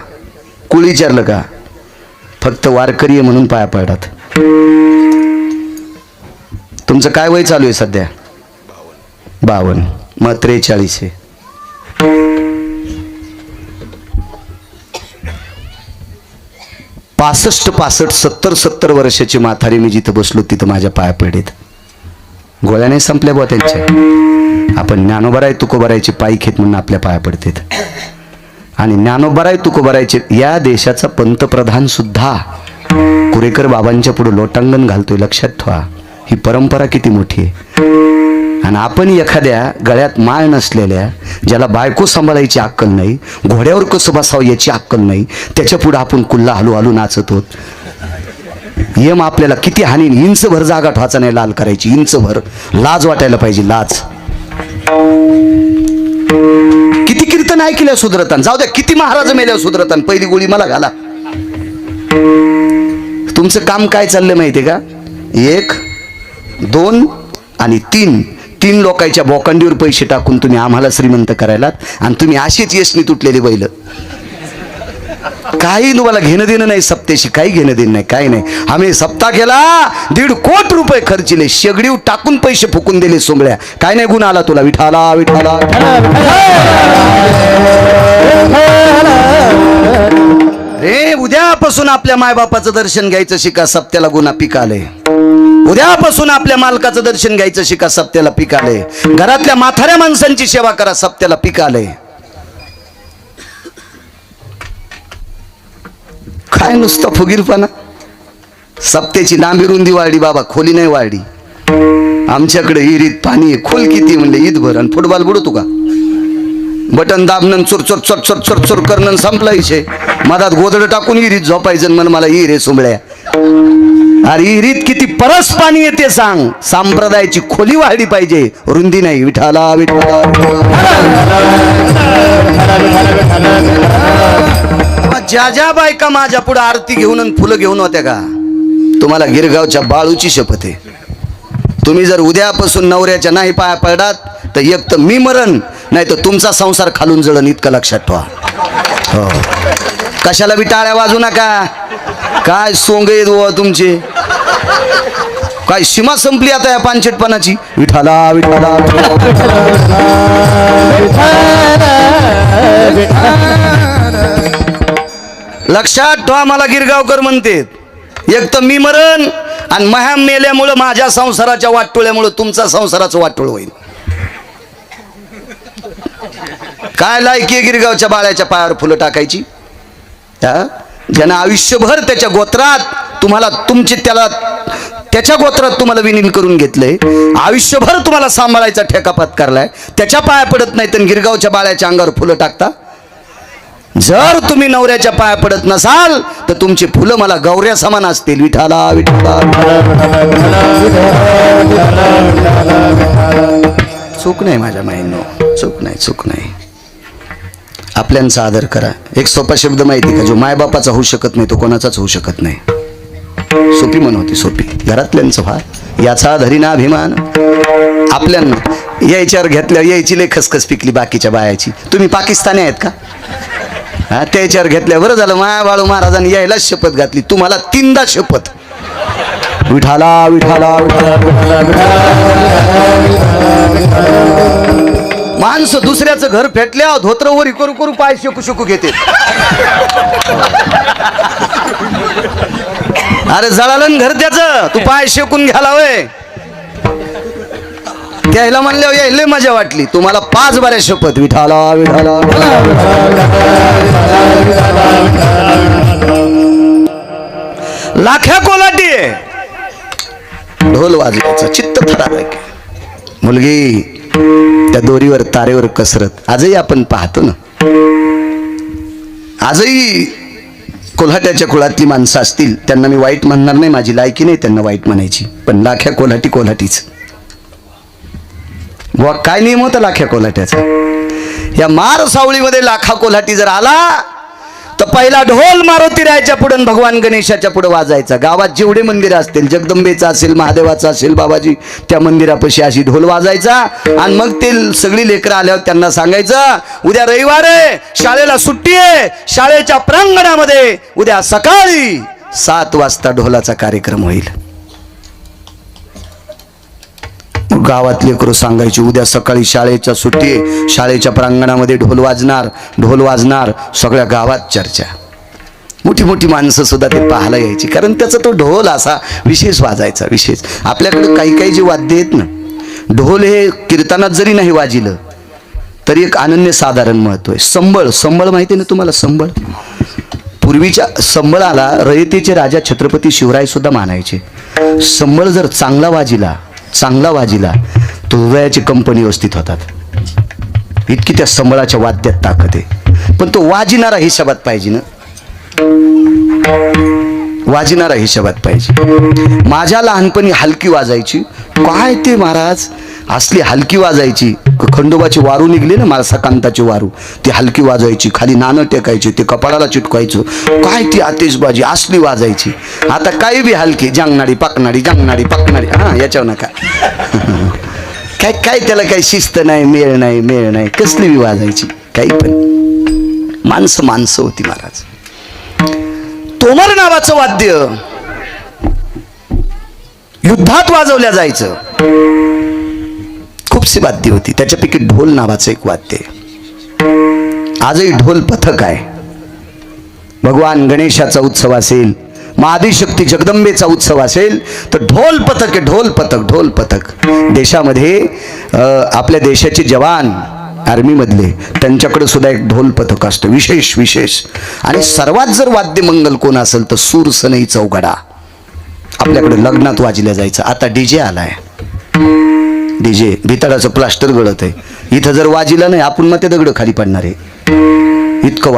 कुळ विचारलं का? फक्त वारकरी आहे म्हणून पाया पडतात. तुमचं काय वय चालू आहे सध्या? 52. मग 43 आहे. पासष्ट 70 वर्षाची म्हातारी मी जिथं बसलो तिथं माझ्या पाया पडीत. गोळ्या नाही संपल्या बुवा त्यांच्या. आपण ज्ञानोबाराय तुकोबारायचे पायी घेत म्हणून आपल्या पाया पडतात. आणि ज्ञानोबाराय तुकोबारायचे या देशाचा पंतप्रधान सुद्धा कुरेकर बाबांच्या पुढे लोटांगण घालतोय. लक्षात ठेवा, ही परंपरा किती मोठी आहे. आणि आपण एखाद्या गळ्यात माळ नसलेल्या, ज्याला बायको सांभाळायची अक्कल नाही, घोड्यावर कसं बसावं याची अक्कल नाही, त्याच्या पुढे आपण कुल्ला हलू हलू नाचत होत. यम आपल्याला किती हानी. इंचभर जागा ठवाचा नाही लाल करायची, इंचभर. लाज वाटायला पाहिजे, लाज. किती कीर्तन ऐकल्या सुधरतान, जाऊ द्या किती महाराज मेल्या सुधरतान, पहिली गोळी मला घाला. तुमचं काम काय चाललंय माहितीये का? 1, 2 आणि 3 लोकांच्या बोकांडीवर पैसे टाकून तुम्ही आम्हाला श्रीमंत करायलात, आणि तुम्ही अशीच यशनी तुटलेली बैल. काही तुम्हाला घेणं देणं नाही सप्त्याशी, काही घेणं देणं नाही, काही नाही. आम्ही सप्ताह केला, 1.5 कोटी रुपये खर्चिले, शेगडीव टाकून पैसे फुकून दिले सोंगळ्या. काय नाही गुण आला तुला. विठाला विठाला. रे उद्यापासून आपल्या मायबापाचं दर्शन घ्यायचं शिका, सप्त्याला गुन्हा पिकाले. उद्यापासून आपल्या मालकाचं दर्शन घ्यायचं शिका, सप्त्याला पिकाले. घरातल्या म्हाताऱ्या माणसांची सेवा करा, सप्त्याला पिकाले. काय नुसतं फुगीरपणा. सप्त्याची लांबी रुंदी वाढली बाबा, खोली नाही वाढली. आमच्याकडे विहिरीत पाणी आहे, खोल किती म्हणले ईदभर. आणि फुटबॉल बुडतो का? बटन दाबणं चोर चोर चोर चोर चोर चोर करणं संपला विषय. मधात गोदड टाकून विहिरीत झोपायचं. मला हिरे सोंबळ्या. अरे विहिरीत किती परस पाणी येते सांग. संप्रदायाची खोली वाढली पाहिजे, रुंदी नाही. विठाला विठाला. ज्या ज्या बायका माझ्या पुढे आरती घेऊन आणि फुलं घेऊन होत्या का, तुम्हाला गिरगावच्या बाळूची शपथ आहे. तुम्ही जर उद्यापासून नवऱ्याच्या नाही पाया पडलात तर एक तर मी मरण, नाही तर तुमचा संसार खालून जळण, इतकं लक्षात ठेवा. हो, कशाला बी टाळ्या वाजू नका. काय सोंग येत बुवा तुमचे, काय सीमा संपली आता या पानशेटपणाची. विठाला विठाला. लक्षात ठेवा, मला गिरगावकर म्हणते एक तर मी मरण आणि मह्या मेल्यामुळं माझ्या संसाराच्या वाटोळ्यामुळं तुमचा संसाराचं वाटोळ होईल. काय लायकी आहे गिरगावच्या बाळ्याच्या पायावर फुलं टाकायची? ज्यानं आयुष्यभर त्याच्या गोत्रात तुम्हाला त्याच्या गोत्रात तुम्हाला विलीन करून घेतलंय, आयुष्यभर तुम्हाला सांभाळायचा ठेका पत्कारलाय, त्याच्या पाया पडत नाही तर गिरगावच्या बाळ्याच्या अंगावर फुलं टाकता. जर तुम्ही नवऱ्याच्या पाया पडत नसाल तर तुमची फुलं मला गौऱ्या समान असतील. विठाला विठाला. चूक नाही माझ्या माईंनो, चूक नाही, चूक नाही. आपल्यांचा आदर करा. एक सोपा शब्द माहिती का, जो मायबापाचा होऊ शकत नाही तो कोणाचाच होऊ शकत नाही. सोपी म्हण होती, सोपी. घरातल्यांचं फार याचा धरीना अभिमान. आपल्यांना यायच्यावर घेतल्या यायची लय खसखस पिकली बाकीच्या बायाची. तुम्ही पाकिस्तानी आहेत का? हा, त्याच्यावर घेतल्या बरं झालं. माया बाळू महाराजांनी यायलाच शपथ घातली, तुम्हाला 3दा शपथ. विठाला विठाला. माणसं दुसऱ्याचं घर फेटल्या धोत्र वरी करू करू पाय शेकू शेकू घेते. अरे जळालं घर त्याचं, तू पाय शेकून घ्याला वय. त्याला म्हणले यायले मजा वाटली, तुम्हाला 5 बाऱ्या शपथ. विठाला विठाला. लाख्या कोलाटी ढोल वाजवायचं, चित्त थरारक. मुलगी त्या दोरीवर तारेवर कसरत आजही आपण पाहतो ना. आजही कोल्हाट्याच्या कुळातली माणसं असतील, त्यांना मी वाईट म्हणणार नाही, माझी लायकी नाही त्यांना वाईट म्हणायची, पण लाख्या कोल्हाटी कोल्हाटीच. बुवा काय नियम होता लाख्या कोल्हाट्याचा? या मार सावळीमध्ये लाखा कोल्हाटी जर आला तर पहिला ढोल मारुती रायाच्या पुढे भगवान गणेशाच्या पुढे वाजायचा. गावात जेवढे मंदिर असतील, जगदंबेचा असेल, महादेवाचा असेल, बाबाजी, त्या मंदिरापाशी अशी ढोल वाजायचा. आणि मग ते सगळी लेकरं आल्यावर त्यांना सांगायचं उद्या रविवार आहे, शाळेला सुट्टी आहे, शाळेच्या प्रांगणामध्ये उद्या सकाळी 7 वाजता ढोलाचा कार्यक्रम होईल. गावात लेकरं सांगायची उद्या सकाळी शाळेच्या सुट्टी आहे, शाळेच्या प्रांगणामध्ये ढोल वाजणार, ढोल वाजणार. सगळ्या गावात चर्चा. मोठी मोठी माणसं सुद्धा ते पाहायला यायची, कारण त्याचा तो ढोल असा विशेष वाजायचा. विशेष आपल्याकडे काही काही जे वाद्य आहेत ना, ढोल हे कीर्तनात जरी नाही वाजिलं तरी एक अनन्य साधारण महत्व आहे. संबळ, संबळ माहिती आहे ना तुम्हाला? संबळ पूर्वीच्या संबळाला रयतेचे राजा छत्रपती शिवराय सुद्धा मानायचे. संबळ जर चांगला वाजिला तो हृदयाची कंपनी व्यवस्थित होतात. इतकी त्या संबळाच्या वाद्यात ताकद आहे. पण तो वाजिणारा हिशोबात पाहिजे ना, वाजिणारा हिशोबात पाहिजे. माझ्या लहानपणी हलकी वाजायची. काय ते महाराज, असली हलकी वाजायची. खंडोबाची वारू निघली ना, माळसाकांताची वारू, ती हलकी वाजायची. खाली नाणं टेकायची, ते कपाळाला चिटकायचं. काय ती आतिषबाजी असली वाजायची. आता काही बी हलकी, जांगणारी पाकणारी, जांगणारी पाकणारी. हा, याच्यावर नका. काय काय त्याला काही शिस्त नाही, मेळ नाही. कसली बी वाजायची काही पण. माणसं होती महाराज. तोमर नावाचं वाद्य युद्धात वाजवल्या जायचं. खूपशी वाद्य होती, त्याच्यापैकी ढोल नावाचं एक वाद्य. आजही ढोल पथक आहे. भगवान गणेशाचा उत्सव असेल, महाआदिशक्ती जगदंबेचा उत्सव असेल तर ढोल पथक आहे. ढोल पथक. देशामध्ये आपल्या देशाचे जवान आर्मीमधले, त्यांच्याकडे सुद्धा एक ढोल पथक असतं विशेष. आणि सर्वात जर वाद्य मंगल कोण असेल तर सूर सनई चौघडा आपल्याकडे लग्नात वाजल्या जायचं. आता डीजे आलाय. डीजे भितडाचं प्लास्टर गळत आहे. इथं जर वाजिला नाही आपण मग ते दगड खाली पडणार आहे. इतकं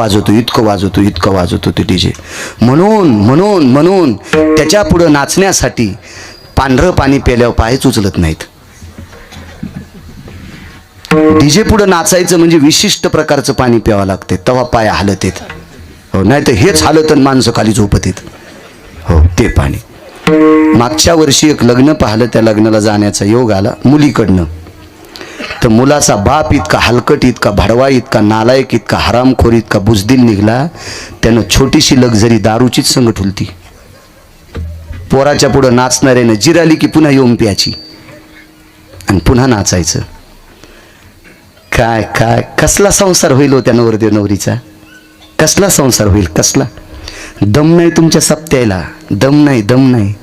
वाजवतो ते डीजे. म्हणून त्याच्या पुढं नाचण्यासाठी पांढरं पाणी प्यायल्यावर पायच उचलत नाहीत. डीजे पुढं नाचायचं म्हणजे विशिष्ट प्रकारचं पाणी प्यावं लागते, तेव्हा पाय हालत येत. हो, नाही तर हेच हालत आणि माणसं खाली झोपत येत. हो, ते पाणी. मागच्या वर्षी एक लग्न पाहिलं, त्या लग्नाला जाण्याचा योग आला मुलीकडनं. तर मुलाचा बाप इतका हलकट, इतका भडवा, इतका नालायक, इतका हरामखोर, इतका बुजदिल निघला. त्यानं छोटीशी लक्झरी दारूचीच संग ठुलती. पोराच्या पुढं नाचणाऱ्यानं जिराली की पुन्हा येऊन प्याची आणि पुन्हा नाचायचं. काय काय कसला संसार होईल हो त्या नवरदेव नवरीचा? कसला संसार होईल? कसला? दम नाही तुमच्या सप्त्याला, दम नाही.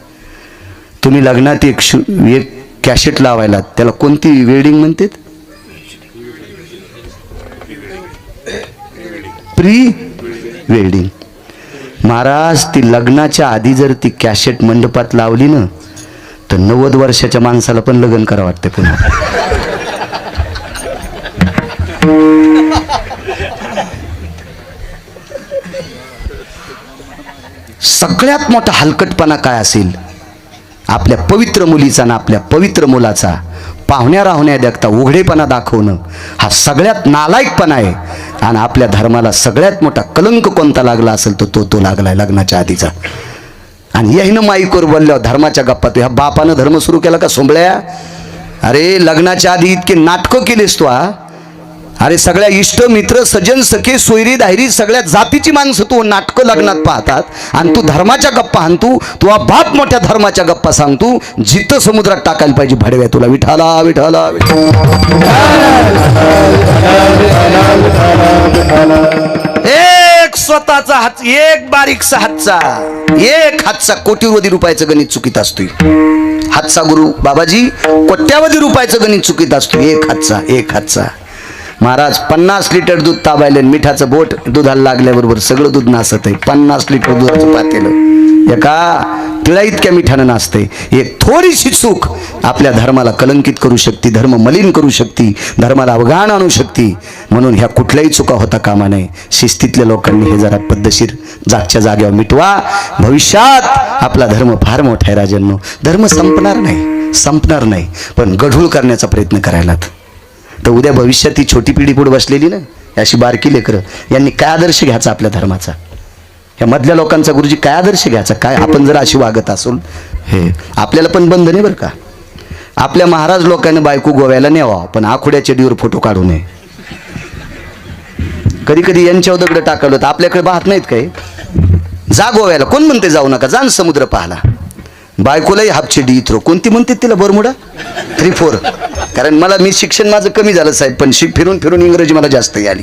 तुम्ही लग्नात एक कॅसेट लावायला, त्याला कोणती वेडिंग म्हणतात? Pre wedding. महाराज, ती लग्नाच्या आधी जर ती कॅसेट मंडपात लावली ना, तर 90 वर्षाच्या माणसाला पण लग्न करा वाटते पुन्हा. सगळ्यात मोठा हलकटपणा काय असेल? आपल्या पवित्र मुलीचा ना आपल्या पवित्र मुलाचा पाहुण्या राहुण्या देखता उघडेपणा दाखवणं हा सगळ्यात नालायकपणा आहे. आणि आपल्या धर्माला सगळ्यात मोठा कलंक कोणता लागला असेल तर तो लागलाय लग्नाच्या आधीचा. आणि याहीनं माईकवर बोलल्यावर धर्माच्या गप्पा. ह्या बापानं धर्म सुरू केला का सोंबळ्या? अरे लग्नाच्या आधी इतके नाटकं केलेस तू. अरे सगळ्या इष्ट मित्र सज्जन सखे सोयरी दायरी सगळ्या जातीची माणसं तू नाटकं लग्नात पाहतात, आणि तू धर्माच्या गप्पा आणतो. तू बाप मोठ्या धर्माच्या गप्पा सांगतो. जिथं समुद्रात टाकायला पाहिजे भडव्या तुला. विठाला विठाला एक स्वतःचा हात, एक बारीकसा हातचा, एक हातचा कोटीवधी रुपयाचं गणित चुकीत असतोय. हातचा गुरु बाबाजी कोट्यावधी रुपयाचं गणित चुकीत असतोय. एक हातचा. महाराज 50 लिटर दूध ताबायले, मिठाचं बोट दुधाला लागल्याबरोबर सगळं दूध नासत आहे. 50 लिटर दुधाचं पातेलं एका तिळा इतक्या मिठानं नाचते. एक थोडीशी चूक आपल्या धर्माला कलंकित करू शकते, धर्म मलिन करू शकते, धर्माला अवघाण आणू शकते. म्हणून ह्या कुठल्याही चुका होता कामा नये. शिस्तीतल्या लोकांनी हे जरा पद्धतशीर जागच्या जागेवर मिटवा. भविष्यात आपला धर्म फार मोठा आहे राजांनो. धर्म संपणार नाही, पण गढूळ करण्याचा प्रयत्न करायलात. तर उद्या भविष्यात ही छोटी पिढी पुढे बसलेली ना, अशी बारकी लेकरं, यांनी काय आदर्श घ्यायचा आपल्या धर्माचा? ह्या मधल्या लोकांचा गुरुजी काय आदर्श घ्यायचा? काय आपण जर अशी वागत असू, हे आपल्याला पण बंधन आहे बरं का. आपल्या महाराज लोकांनी बायको गोव्याला न्यावा, पण आखुड्याच्या डीवर फोटो काढू नये. कधी कधी यांच्यावर दगड टाकलं तर आपल्याकडे पाहत नाहीत काय? जा गोव्याला, कोण म्हणते जाऊ नका, जा समुद्र पाहला. बायकोलाही हापची डी थ्रो, कोणती म्हणते तिला बरमुडा 3-4. कारण मी शिक्षण माझं कमी झालं साहेब, पण फिरून फिरून इंग्रजी मला जास्त आली.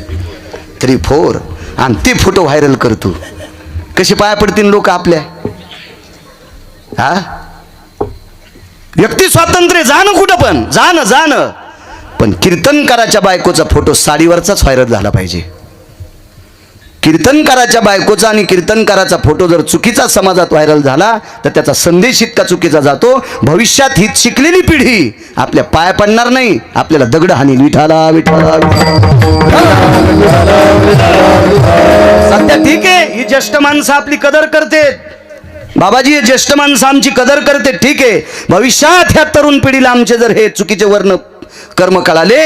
3-4 आणि ते फोटो व्हायरल करतो. कसे पाया पडतील लोक आपल्या? व्यक्ती स्वातंत्र्य, जाणं कुठं पण जाणं, पण कीर्तनकाराच्या बायकोचा फोटो साडीवरचाच व्हायरल झाला पाहिजे. कीर्तनकाराच्या बायकोचा आणि कीर्तनकाराचा फोटो जर चुकीचा समाजात व्हायरल झाला तर त्याचा संदेश इतका चुकीचा जातो. भविष्यात ही शिकलेली पिढी आपल्या पाया पडणार नाही, आपल्याला दगड हानील. विठाला विठाला. सध्या ठीक आहे, ही ज्येष्ठ माणसं आपली कदर करते बाबाजी, हे ज्येष्ठ माणसं आमची कदर करते, ठीक आहे. भविष्यात ह्या तरुण पिढीला आमचे जर हे चुकीचे वर्ण कर्म कळाले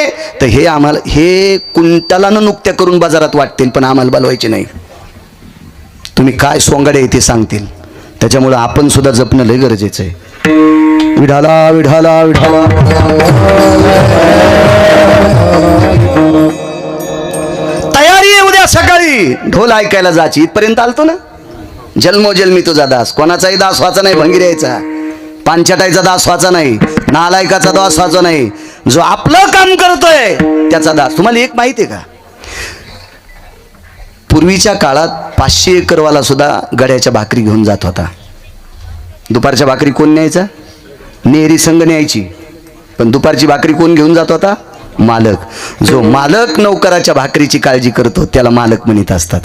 तर हे आम्हाला हे कुंटलानं नुकत्या करून बाजारात वाटतील, पण आम्हाला बोलवायचे नाही. तुम्ही काय सोंगाडे ते सांगतील. त्याच्यामुळे आपण सुद्धा जपणं लय गरजेचं आहे. विठाला विठाला विठाला. तयारी आहे उद्या सकाळी ढोल ऐकायला जायची. इथपर्यंत आलतो ना. जन्मोजन्मी तुझा दास, कोणाचाही दास व्हायचा नाही, भंगिऱ्याचा पांचटायचा दास व्हायचा नाही, नालायकाचा दास व्हायचा नाही. जो आपलं काम करतोय त्याचा दास. तुम्हाला एक माहिती आहे का, पूर्वीच्या काळात 500 एकरवाला सुद्धा गड्याच्या भाकरी घेऊन जात होता. दुपारच्या भाकरी कोण न्यायचा? नेहरी संघ न्यायची, पण दुपारची भाकरी कोण घेऊन जात होता? मालक. जो मालक नौकराच्या भाकरीची काळजी करतो त्याला मालक म्हणत असतात.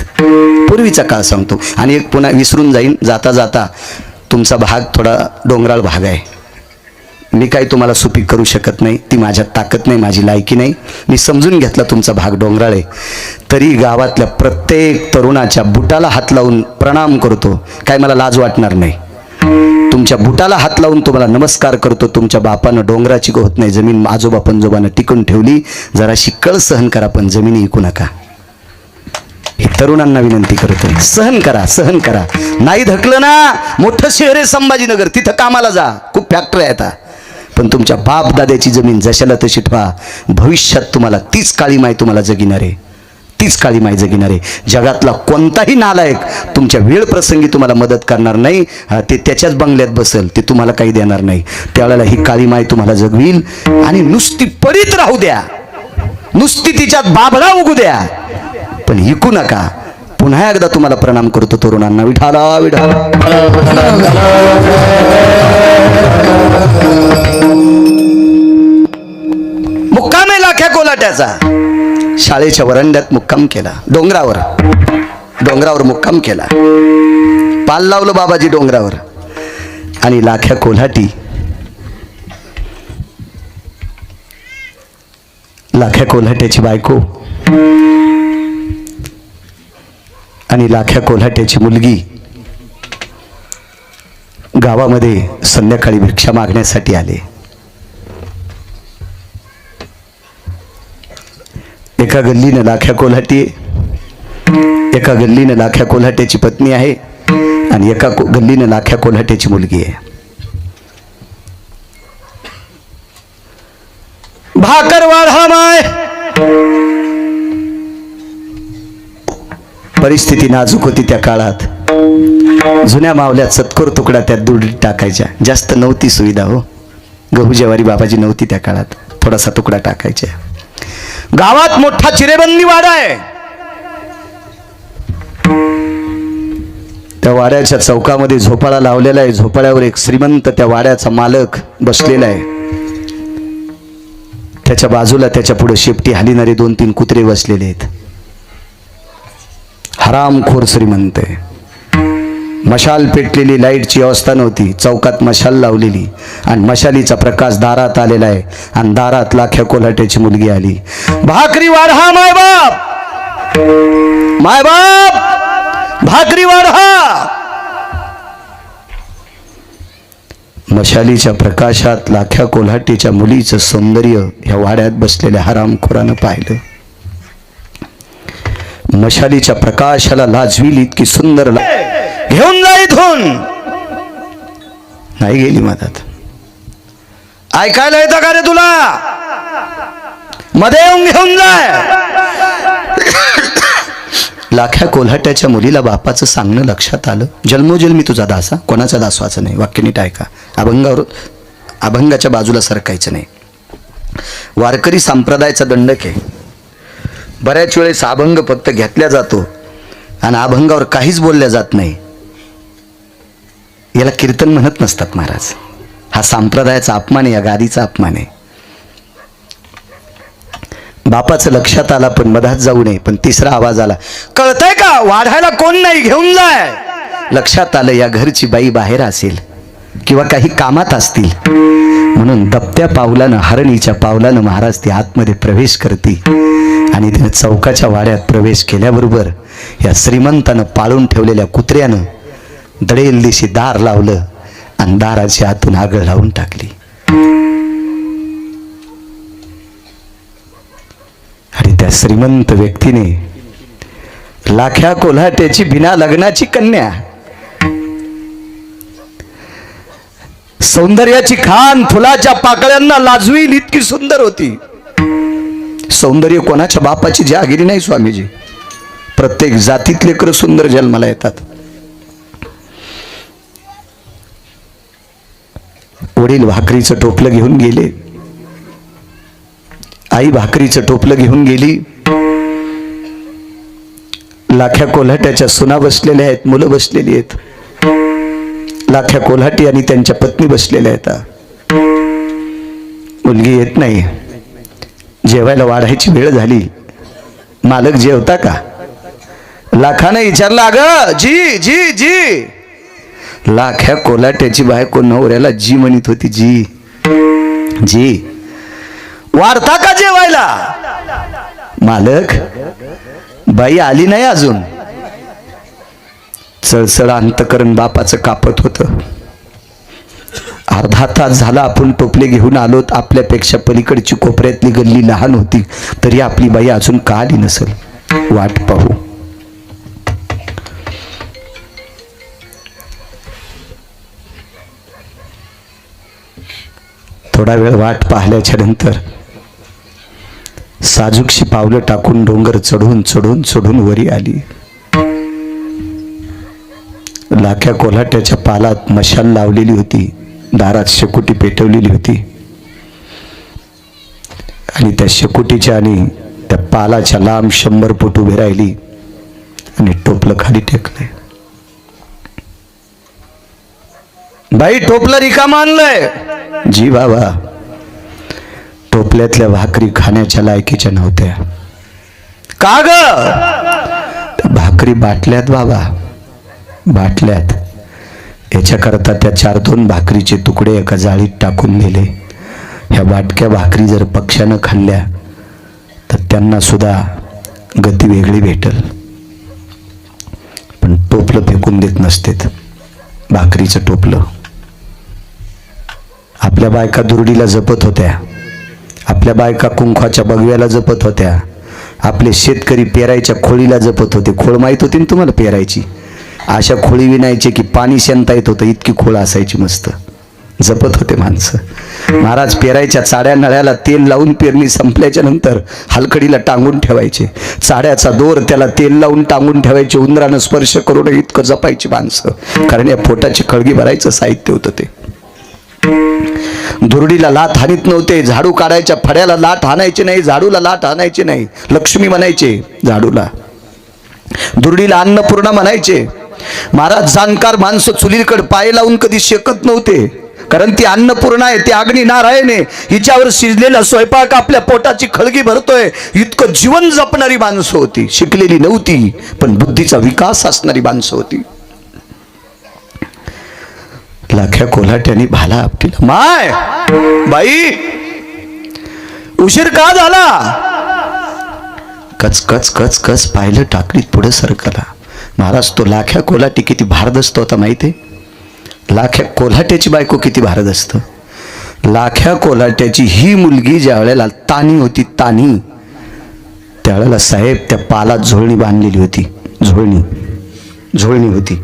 पूर्वीचा काळ सांगतो. आणि एक पुन्हा विसरून जाईन जाता जाता, तुमचा भाग थोडा डोंगराळ भाग आहे. मी काही तुम्हाला सुपीक करू शकत नाही, ती माझ्यात ताकद नाही, माझी लायकी नाही. मी समजून घेतला तुमचा भाग डोंगराळ आहे, तरी गावातल्या प्रत्येक तरुणाच्या बुटाला हात लावून प्रणाम करतो. काय मला लाज वाटणार नाही. तुमच्या बुटाला हात लावून तुम्हाला नमस्कार करतो. तुमच्या बापानं डोंगराची होत नाही, जमीन आजोबा पंजोबानं टिकून ठेवली. जरा शिक्कळ सहन करा, पण जमिनी ऐकू नका. हे तरुणांना विनंती करतोय, सहन करा, सहन करा. नाही धकलं ना, मोठं शहर आहे संभाजीनगर, तिथं कामाला जा, खूप फॅक्टरी आहेत. पण तुमच्या बाप दाद्याची जमीन जशाला तशी ठेवा. भविष्यात तुम्हाला तीच काळी माय तुम्हाला जगिणार आहे, तीच काळी माय जगिणार आहे. जगातला कोणताही नालायक तुमच्या वेळ प्रसंगी तुम्हाला मदत करणार नाही. ते त्याच्याच बंगल्यात बसेल, ते तुम्हाला काही देणार नाही. त्यावेळेला ही काळी माय तुम्हाला जगवील. आणि नुसती पडीत राहू द्या, नुसती तिच्यात बाबळा उगू द्या, पण ऐकू नका. पुन्हा एकदा तुम्हाला प्रणाम करतो तरुणांना. विठाला विठाला. मुक्काम आहे लाख्या कोल्हाट्याचा. शाळेच्या वरंड्यात मुक्काम केला, डोंगरावर मुक्काम केला. पाल लावलं बाबाजी डोंगरावर. आणि लाख्या कोल्हाटी, लाख्या कोल्हाट्याची बायको आणि लाख्या कोल्हाट्याची मुलगी गावामध्ये संध्याकाळी भिक्षा मागण्यासाठी आले. एका गल्लीनं लाख्या कोल्हाटी, एका गल्लीनं लाख्या कोल्हाट्याची पत्नी आहे आणि एका गल्लीनं लाख्या कोल्हाट्याची मुलगी आहे. भाकर वाढा माय. परिस्थिती नाजूक होती त्या काळात. जुन्या मावल्यात सत्कोर तुकडा त्यात दूध टाकायच्या. जास्त नव्हती सुविधा हो, गहू ज्वारी बाबाजी नव्हती त्या काळात, थोडासा तुकडा टाकायच्या. गावात मोठा चिरेबंदी वाडा आहे. त्या वाड्याच्या चौकामध्ये झोपाळा लावलेला आहे. झोपाळ्यावर एक श्रीमंत त्या वाड्याचा मालक बसलेला आहे. त्याच्या बाजूला त्याच्या पुढे शेपटी हालिणारे 2-3 कुत्रे बसलेले आहेत. हरामखोर श्रीमंत आहे. मशाल पेटलेली, लाईटची व्यवस्था नव्हती. चौकात मशाल लावलेली आणि मशालीचा प्रकाश दारात आलेला आहे. आणि दारात लाख्या कोल्हाट्याची मुलगी आली. भाकरी वाढा मायबाप, मायबाप भाकरी वाढा. मशालीच्या प्रकाशात लाख्या कोल्हाटीच्या मुलीचं सौंदर्य ह्या वाड्यात बसलेल्या हरामखोरानं पाहिलं. मशालीच्या प्रकाशाला लाजवील इतकी सुंदर घेऊन जा इथून. नाही गेली मधात. ऐकायला येतं का रे तुला? मध्ये येऊन घेऊन जाय. लाख्या कोल्हाट्याच्या मुलीला बापाचं सांगणं लक्षात आलं. जन्मोजन्मी तुझा दासा, कोणाचा दास व्हायचं नाही. वाक्य नीट ऐका. अभंगाच्या बाजूला सरकायचं नाही. वारकरी संप्रदायाचा दंडक आहे. बऱ्याच वेळेस अभंग फक्त घेतला जातो आणि अभंगावर काहीच बोलल्या जात नाही. याला कीर्तन म्हणत नसतात महाराज. हा संप्रदायाचा अपमान आहे, या गादीचा अपमान आहे. बापाचं लक्षात आला पण मधात जाऊ नये. पण तिसरा आवाज आला, कळतंय का? वाढायला कोण नाही, घेऊन जाय. लक्षात आलं या घरची बाई बाहेर असेल किंवा काही कामात असतील, म्हणून दबत्या पावलानं, हरणीच्या पावलानं महाराज ती आतमध्ये प्रवेश करते. आणि तिने चौकाच्या वाड्यात प्रवेश केल्याबरोबर या श्रीमंतानं पाळून ठेवलेल्या कुत्र्यानं दडेल दिशी दार लावलं आणि दाराची आतून आगळ लावून टाकली. आणि त्या श्रीमंत व्यक्तीने लाख्या कोल्हाट्याची बिना लग्नाची कन्या, सौंदर्याची खान फुलाच्या पाकळ्यांना लाजवील इतकी सुंदर होती. सौंदर्य कोणाच्या बापाची जहागिरी नाही स्वामीजी. प्रत्येक जातीत लेकरं सुंदर जन्माला येतात. वडील भाकरीचं टोपलं घेऊन गेले, आई भाकरीचं टोपलं घेऊन गेली. लाख्या कोल्हाट्याच्या सुना बसलेल्या आहेत, मुलं बसलेली आहेत. लाख्या कोल्हाटी आणि त्यांच्या पत्नी बसलेल्या आहेत. मुलगी येत नाही. जेवायला वाढायची वेळ झाली. मालक जेवता का? लाखानं विचारलं, अगं जी जी जी. लाख्या कोल्हाट्याची बायको नवऱ्याला जी म्हणत होती. जी जी वाढता का जेवायला? मालक, बाई आली नाही अजून. चळचळ अंतकरण बापाचं कापत होतं. अर्धा तास झाला आपण टोपले घेऊन आलोत. आपल्यापेक्षा पलीकडची कोपऱ्यातली गल्ली लहान होती, तरी आपली बाई अजून का आली नसेल. वाट पाहू. थोडा वेळ वाट पाहिल्याच्या नंतर साजूकशी पावलं टाकून डोंगर चढून चढून चढून वरी आली. लाख्या कोल्हाट्याच्या पालात मशाल लावलेली होती, दारात शेकोटी पेटवलेली होती आणि त्या शेकोटीच्या आणि त्या पालाच्या लांब 100 फूट उभी राहिली आणि टोपलं खाली टेकलंय. बाई, टोपलं रिकामं आणलंय. जी बाबा, टोपल्यातल्या भाकरी खाण्याच्या लायकीच्या नव्हत्या. का ग? भाकरी बाटल्यात बाबा, बाटल्यात. याच्याकरता त्या 4-2 भाकरीचे तुकडे एका जाळीत टाकून दिले. ह्या बाटक्या भाकरी जर पक्ष्यानं खाल्ल्या तर त्यांना सुद्धा गती वेगळी भेटल. पण टोपलं फेकून देत नसतेत, भाकरीचं टोपलं. आपल्या बायका दुरडीला जपत होत्या, आपल्या बायका कुंकवाच्या बगव्याला जपत होत्या, आपले शेतकरी पेरायच्या खोळीला जपत होते. खोळ माहित होती ना तुम्हाला पेरायची? अशा खोळी विणायचे की पाणी शेणता येत होतं, इतकी खोळ असायची. मस्त जपत होते माणसं. महाराज पेरायच्या चाड्या नळ्याला तेल लावून पेरणी संपल्याच्या नंतर हलकडीला टांगून ठेवायचे. चाड्याचा दोर त्याला तेल लावून टांगून ठेवायचे. उंदरानं स्पर्श करून इतकं जपायची माणसं, कारण या पोटाची खळगी भरायचं साहित्य होतं ते. दुरडीला लाथ हानीत नव्हते. झाडू काढायच्या फड्याला लाथ हाणायची नाही, झाडूला लाथ हाणायची नाही. लक्ष्मी म्हणायचे झाडूला. दुरडीला अन्नपूर्णा म्हणायचे. महाराज, जाणकार माणसं चुलीकडे पाय लावून कधी शेकत नव्हते, कारण ती अन्नपूर्णा आहे, ती अग्नी नारायण आहे. हिच्यावर शिजलेला स्वयंपाक आपल्या पोटाची खळगी भरतोय. इतकं जीवन जपणारी माणसं होती. शिकलेली नव्हती, पण बुद्धीचा विकास असणारी माणसं होती. लाख्या कोल्हाट्याने भाला आपटीला. माय बाई, उशीर का झाला? कच कच कच कच पाहिलं टाकडीत पुढे सरकला. महाराज, तो लाख्या कोल्हाटी किती भारदस्त होता माहिती? लाख्या कोल्हाट्याची बायको किती भारदस्त. लाख्या कोल्हाट्याची ही मुलगी ज्या वेळेला तानी होती, तानी, त्यावेळेला साहेब त्या पालात झोळणी बांधलेली होती. झोळणी होती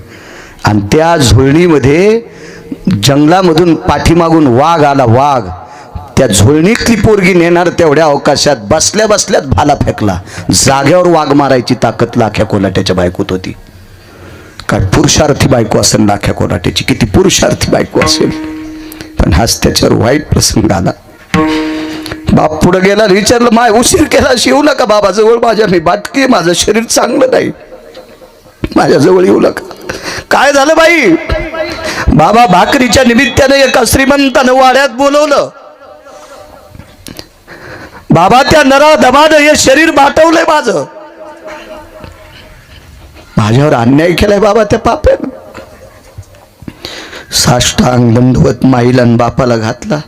आणि त्या झोळणीमध्ये जंगलामधून पाठीमागून वाघ आला. वाघ त्या झोळणीतली पोरगी नेणार तेवढ्या अवकाशात बसल्या बसल्यात भाला फेकला. जाग्यावर वाघ मारायची ताकद लाख्या कोल्हाट्याच्या बायकोत होती. काय पुरुषार्थी बायको असेल लाख्या कोल्हाट्याची, किती पुरुषार्थी बायको असेल. पण हाच त्याच्यावर वाईट प्रसंग आला. बाप पुढे गेला, विचारलं, माय उशीर केला, येऊ नका बाबा जवळ माझ्या, मी बाटकी, माझं शरीर चांगलं नाही, माझ्या जवळ येऊ नका. काय झालं बाई? बाबा, भाकरीच्या निमित्ताने एका श्रीमंतानं वाड्यात बोलवलं. बाबा, त्या नरा दमानं हे शरीर बाटवलंय माझं, माझ्यावर अन्याय केलाय बाबा त्या पाप्यानं. साष्टांग दंडवत माईला बापाला घातला.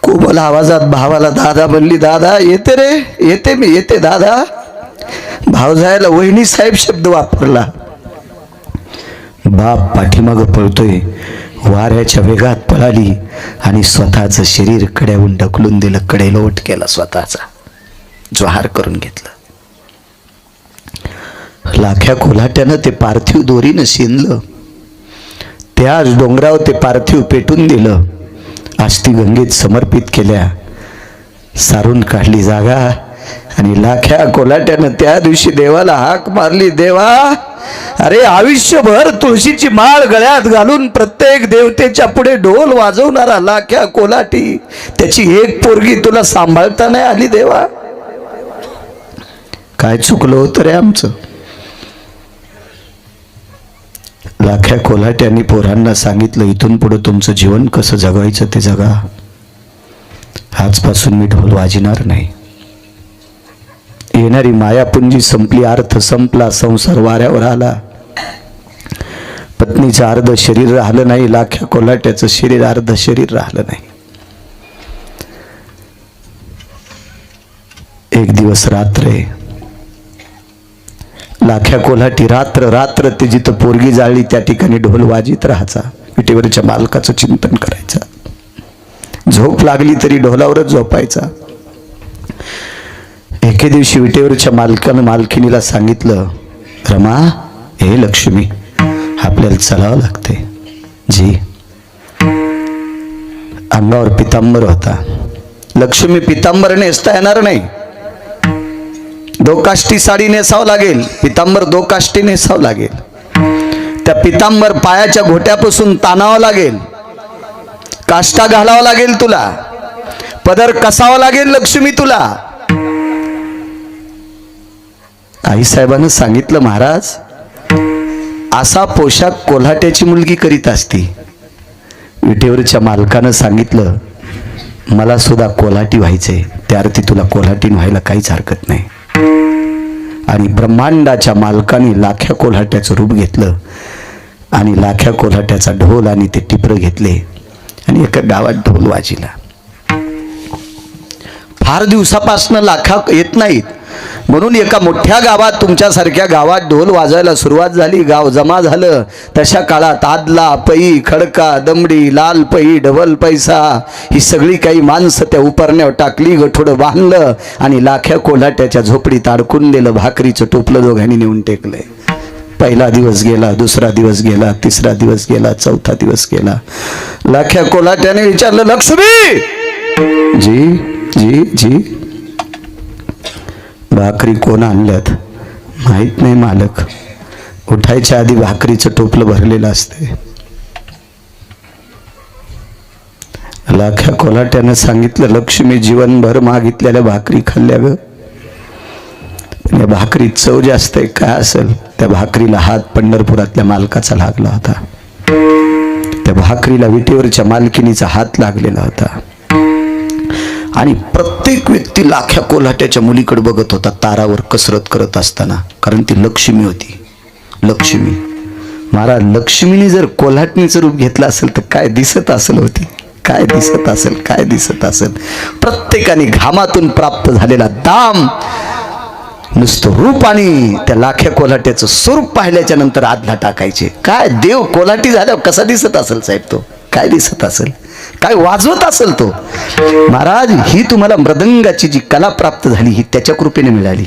कोमल आवाजात भावाला दादा म्हणली. दादा, येते रे, येते, मी येते दादा. भावजायला वहिनी साहेब शब्द वापरला. बाप पाठीमाग पळतोय, वाऱ्याच्या वेगात पळाली आणि स्वतःचं शरीर कड्याहून ढकलून दिलं. कडे लोट केला स्वतःचा, ज्वाहार करून घेतलं. लाख्या कोल्हाट्यानं ते पार्थिव दोरीनं शिनलं. त्याच डोंगरावर ते पार्थिव पेटून दिलं. आष्टी गंगेत समर्पित केल्या. सारून काढली जागा आणि लाख्या कोल्हाट्यानं त्या दिवशी देवाला हाक मारली. देवा, अरे आयुष्यभर तुळशीची माळ गळ्यात घालून प्रत्येक देवतेच्या पुढे ढोल वाजवणारा लाख्या कोल्हाटी, त्याची एक पोरगी तुला सांभाळता नाही आली देवा. काय चुकलं होतं रे आमचं? लाख्या कोल्हाट्यांनी पोरांना सांगितलं, इथून पुढे तुमचं जीवन कसं जगायचं ते जगा. आजपासून मी ढोल वाजणार नाही. येणारी मायापुंजी संपली, अर्थ संपला, संसार वाऱ्यावर आला. पण पत्नीचं अर्ध शरीर राहिलं नाही, लाख्या कोल्हाट्याचं शरीर अर्ध शरीर राहिलं नाही. एक दिवस रात्र आहे. लाख्या कोल्हाटी रात्र रात्र ते जिथं पोरगी जाळली त्या ठिकाणी ढोल वाजित राहायचा. विटेवरच्या मालकाचं चिंतन करायचा. झोप लागली तरी ढोलावरच झोपायचा. एके दिवशी विटेवरच्या मालकानं मालकिनीला सांगितलं, रमा, हे लक्ष्मी, आपल्याला चलावं लागते. जी. अंगावर पितांबर होता. लक्ष्मी, पितांबर नेसता येणार नाही, दोकाष्टी साडी नेसावं लागेल. पितांबर दोकाष्टी नेसावं लागेल. त्या पितांबर पायाच्या घोट्यापासून ताणावं लागेल. काष्टा घालावा लागेल तुला. पदर कसावा लागेल लक्ष्मी तुला. आईसाहेबांनी सांगितलं, महाराज, असा पोशाख कोल्हाट्याची मुलगी करीत असती. विटेवरच्या मालकानं सांगितलं, मला सुद्धा कोल्हाटी व्हायचंय, त्या अर्थी तुला कोल्हाटी व्हायला काहीच हरकत नाही. आणि ब्रह्मांडाच्या मालकाने लाख्या कोल्हाट्याचं रूप घेतलं आणि लाख्या कोल्हाट्याचा ढोल आणि ते टिपर घेतले आणि एका गावात ढोल वाजिला. फार दिवसापासून लाखा येत नाहीत म्हणून एका मोठ्या गावात, तुमच्यासारख्या गावात ढोल वाजायला सुरुवात झाली. गाव जमा झालं. तशा काळात आदला, पई, खडका, दमडी, लाल पई, डबल पैसा ही सगळी काही माणसं त्या उपरण्यावर टाकली, गठोडं बांधलं आणि लाख्या कोल्हाट्याच्या झोपडीत अडकून दिलं. भाकरीचं टोपलं दोघांनी नेऊन टेकलंय. पहिला दिवस गेला, दुसरा दिवस गेला, तिसरा दिवस गेला, चौथा दिवस गेला. लाख्या कोल्हाट्याने विचारलं, लक्ष्मी. जी जी जी. भाकरी कोण आणल्यात माहित नाही मालक. उठायच्या आधी भाकरीचं टोपलं भरलेलं असते. लाख्या कोल्हाट्यानं सांगितलं, लक्ष्मी, जीवनभर मागितलेल्या भाकरी खाल्ल्या ग. या भाकरीत चव जास्त आहे. काय असेल? त्या भाकरीला हात पंढरपुरातल्या मालकाचा लागला होता. त्या भाकरीला विटेवरच्या मालकिनीचा हात लागलेला होता. आणि प्रत्येक व्यक्ती लाख्या कोल्हाट्याच्या मुलीकडे बघत होता तारावर कसरत करत असताना, कारण ती लक्ष्मी होती. लक्ष्मी. महाराज, लक्ष्मीने जर कोल्हाटणीचं रूप घेतलं असेल तर काय दिसत असेल होती, काय दिसत असेल, काय दिसत असेल. प्रत्येकाने घामातून प्राप्त झालेला दाम, नुसतं रूप आणि त्या लाख्या कोल्हाट्याचं स्वरूप पाहिल्याच्या नंतर आदला टाकायचे. काय देव कोल्हाटी झाल्यावर कसा दिसत असेल साहेब तो, काय दिसत असेल, काय वाजवत असेल तो. महाराज, ही तुम्हाला मृदंगाची जी कला प्राप्त झाली ही त्याच्या कृपेने मिळाली.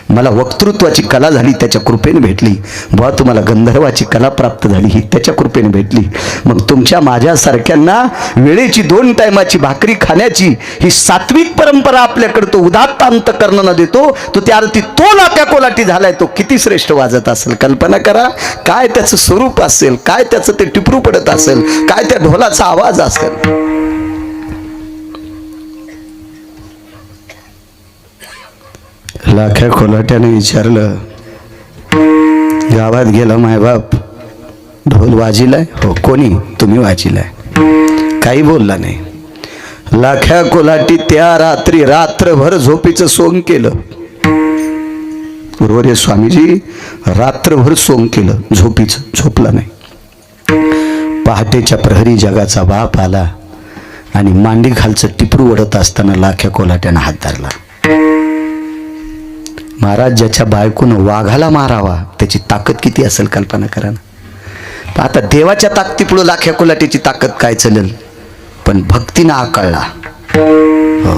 मला वक्तृत्वाची कला झाली त्याच्या कृपेने भेटली. बुवा, तुम्हाला गंधर्वाची कला प्राप्त झाली ही त्याच्या कृपेने भेटली. मग तुमच्या माझ्यासारख्यांना वेळेची 2 टायमाची भाकरी खाण्याची ही सात्विक परंपरा आपल्याकडे तो उदात्त अंतकरणानं देतो. तो त्या अर्थी तो लाख्या कोल्हाटी झालाय. तो किती श्रेष्ठ वाजत असेल कल्पना करा. काय त्याचं स्वरूप असेल, काय त्याचं ते टिपरू पडत असेल, काय त्या ढोलाचा आवाज असेल. लाख्या कोल्हाट्याने विचारलं, गावात गेला मायबाप, ढोल वाजिलाय? हो. कोणी? तुम्ही वाजिलाय. काही बोलला नाही. लाख्या कोल्हाटी त्या रात्री रात्रभर झोपीचं सोंग केलं. बरोबर आहे स्वामीजी, रात्रभर सोंग केलं झोपीचं, झोपला नाही. पहाटेच्या प्रहरी जगाचा बाप आला आणि मांडी खालचं टिपरू ओढत असताना लाख्या कोल्हाट्यानं हात धरला. महाराज, ज्याच्या बायकोनं वाघाला मारावा त्याची ताकद किती असेल कल्पना करा ना. आता देवाच्या ताकदीपुढं लाख्या कोल्हाटीची ताकद काय चलेल. पण भक्तीनं आकळला. हो.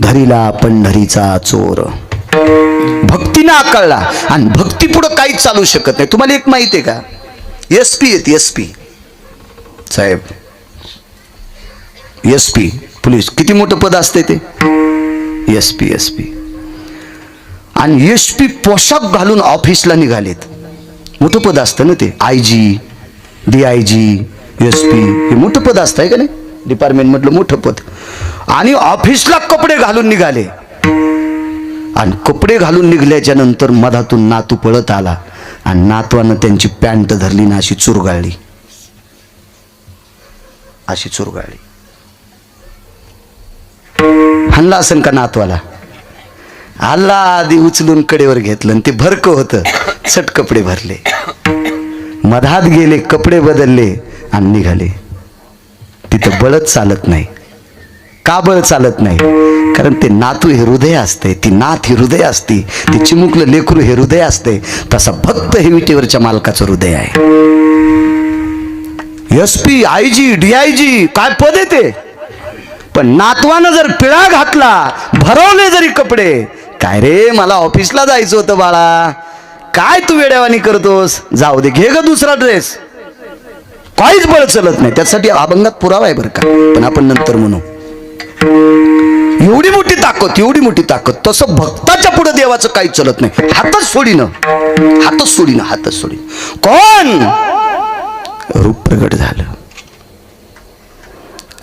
धरीला पंढरीचा चोर. भक्तीनं आकळला आणि भक्तीपुढं काहीच चालू शकत नाही. तुम्हाला एक माहिती आहे का, SP येते, SP साहेब, SP पोलीस, किती मोठं पद असते ते, SP. आणि SP पोशाख घालून ऑफिसला निघालेत. मोठं पद असतं ना ते. IG, DIG, SP हे मोठं पद असतं आहे का नाही, डिपार्टमेंट मधलं मोठं पद. आणि ऑफिसला कपडे घालून निघाले. आणि कपडे घालून निघल्याच्या नंतर मधातून नातू पळत आला आणि नातवानं त्यांची पॅन्ट धरली ना अशी चुरगाळली, अशी चुरगाळली. हाणला असेल का नातवाला? आला, आधी उचलून कडेवर घेतलं आणि ते भरकं होतं, चट कपडे भरले. मधात गेले, कपडे बदलले आणि निघाले. तिथं बळच चालत नाही. का बळ चालत नाही? कारण ते नातू हे हृदय असते, ती नात ही हृदय असती, ती चिमुकलं लेकरू हे हृदय असते. तसा भक्त हे विटेवरच्या मालकाचं हृदय आहे. SP, IG, DIG काय पद येते, पण नातवानं जर पिळा घातला, भरवले जरी कपडे, काय रे मला ऑफिसला जायचं होतं बाळा, काय तू वेड्यावानी करतोस, जाऊ दे घे ग दुसरा ड्रेस, काहीच बळ चलत नाही. त्यासाठी अभंगात पुरावा आहे बरं का, पण आपण नंतर म्हणू. एवढी मोठी ताकद, एवढी मोठी ताकद. तसं भक्ताच्या पुढे देवाचं काही चलत नाही. हातच सोडीनं, हातच सोडीनं, हातच सोडीनं. कोण रूप प्रगट झालं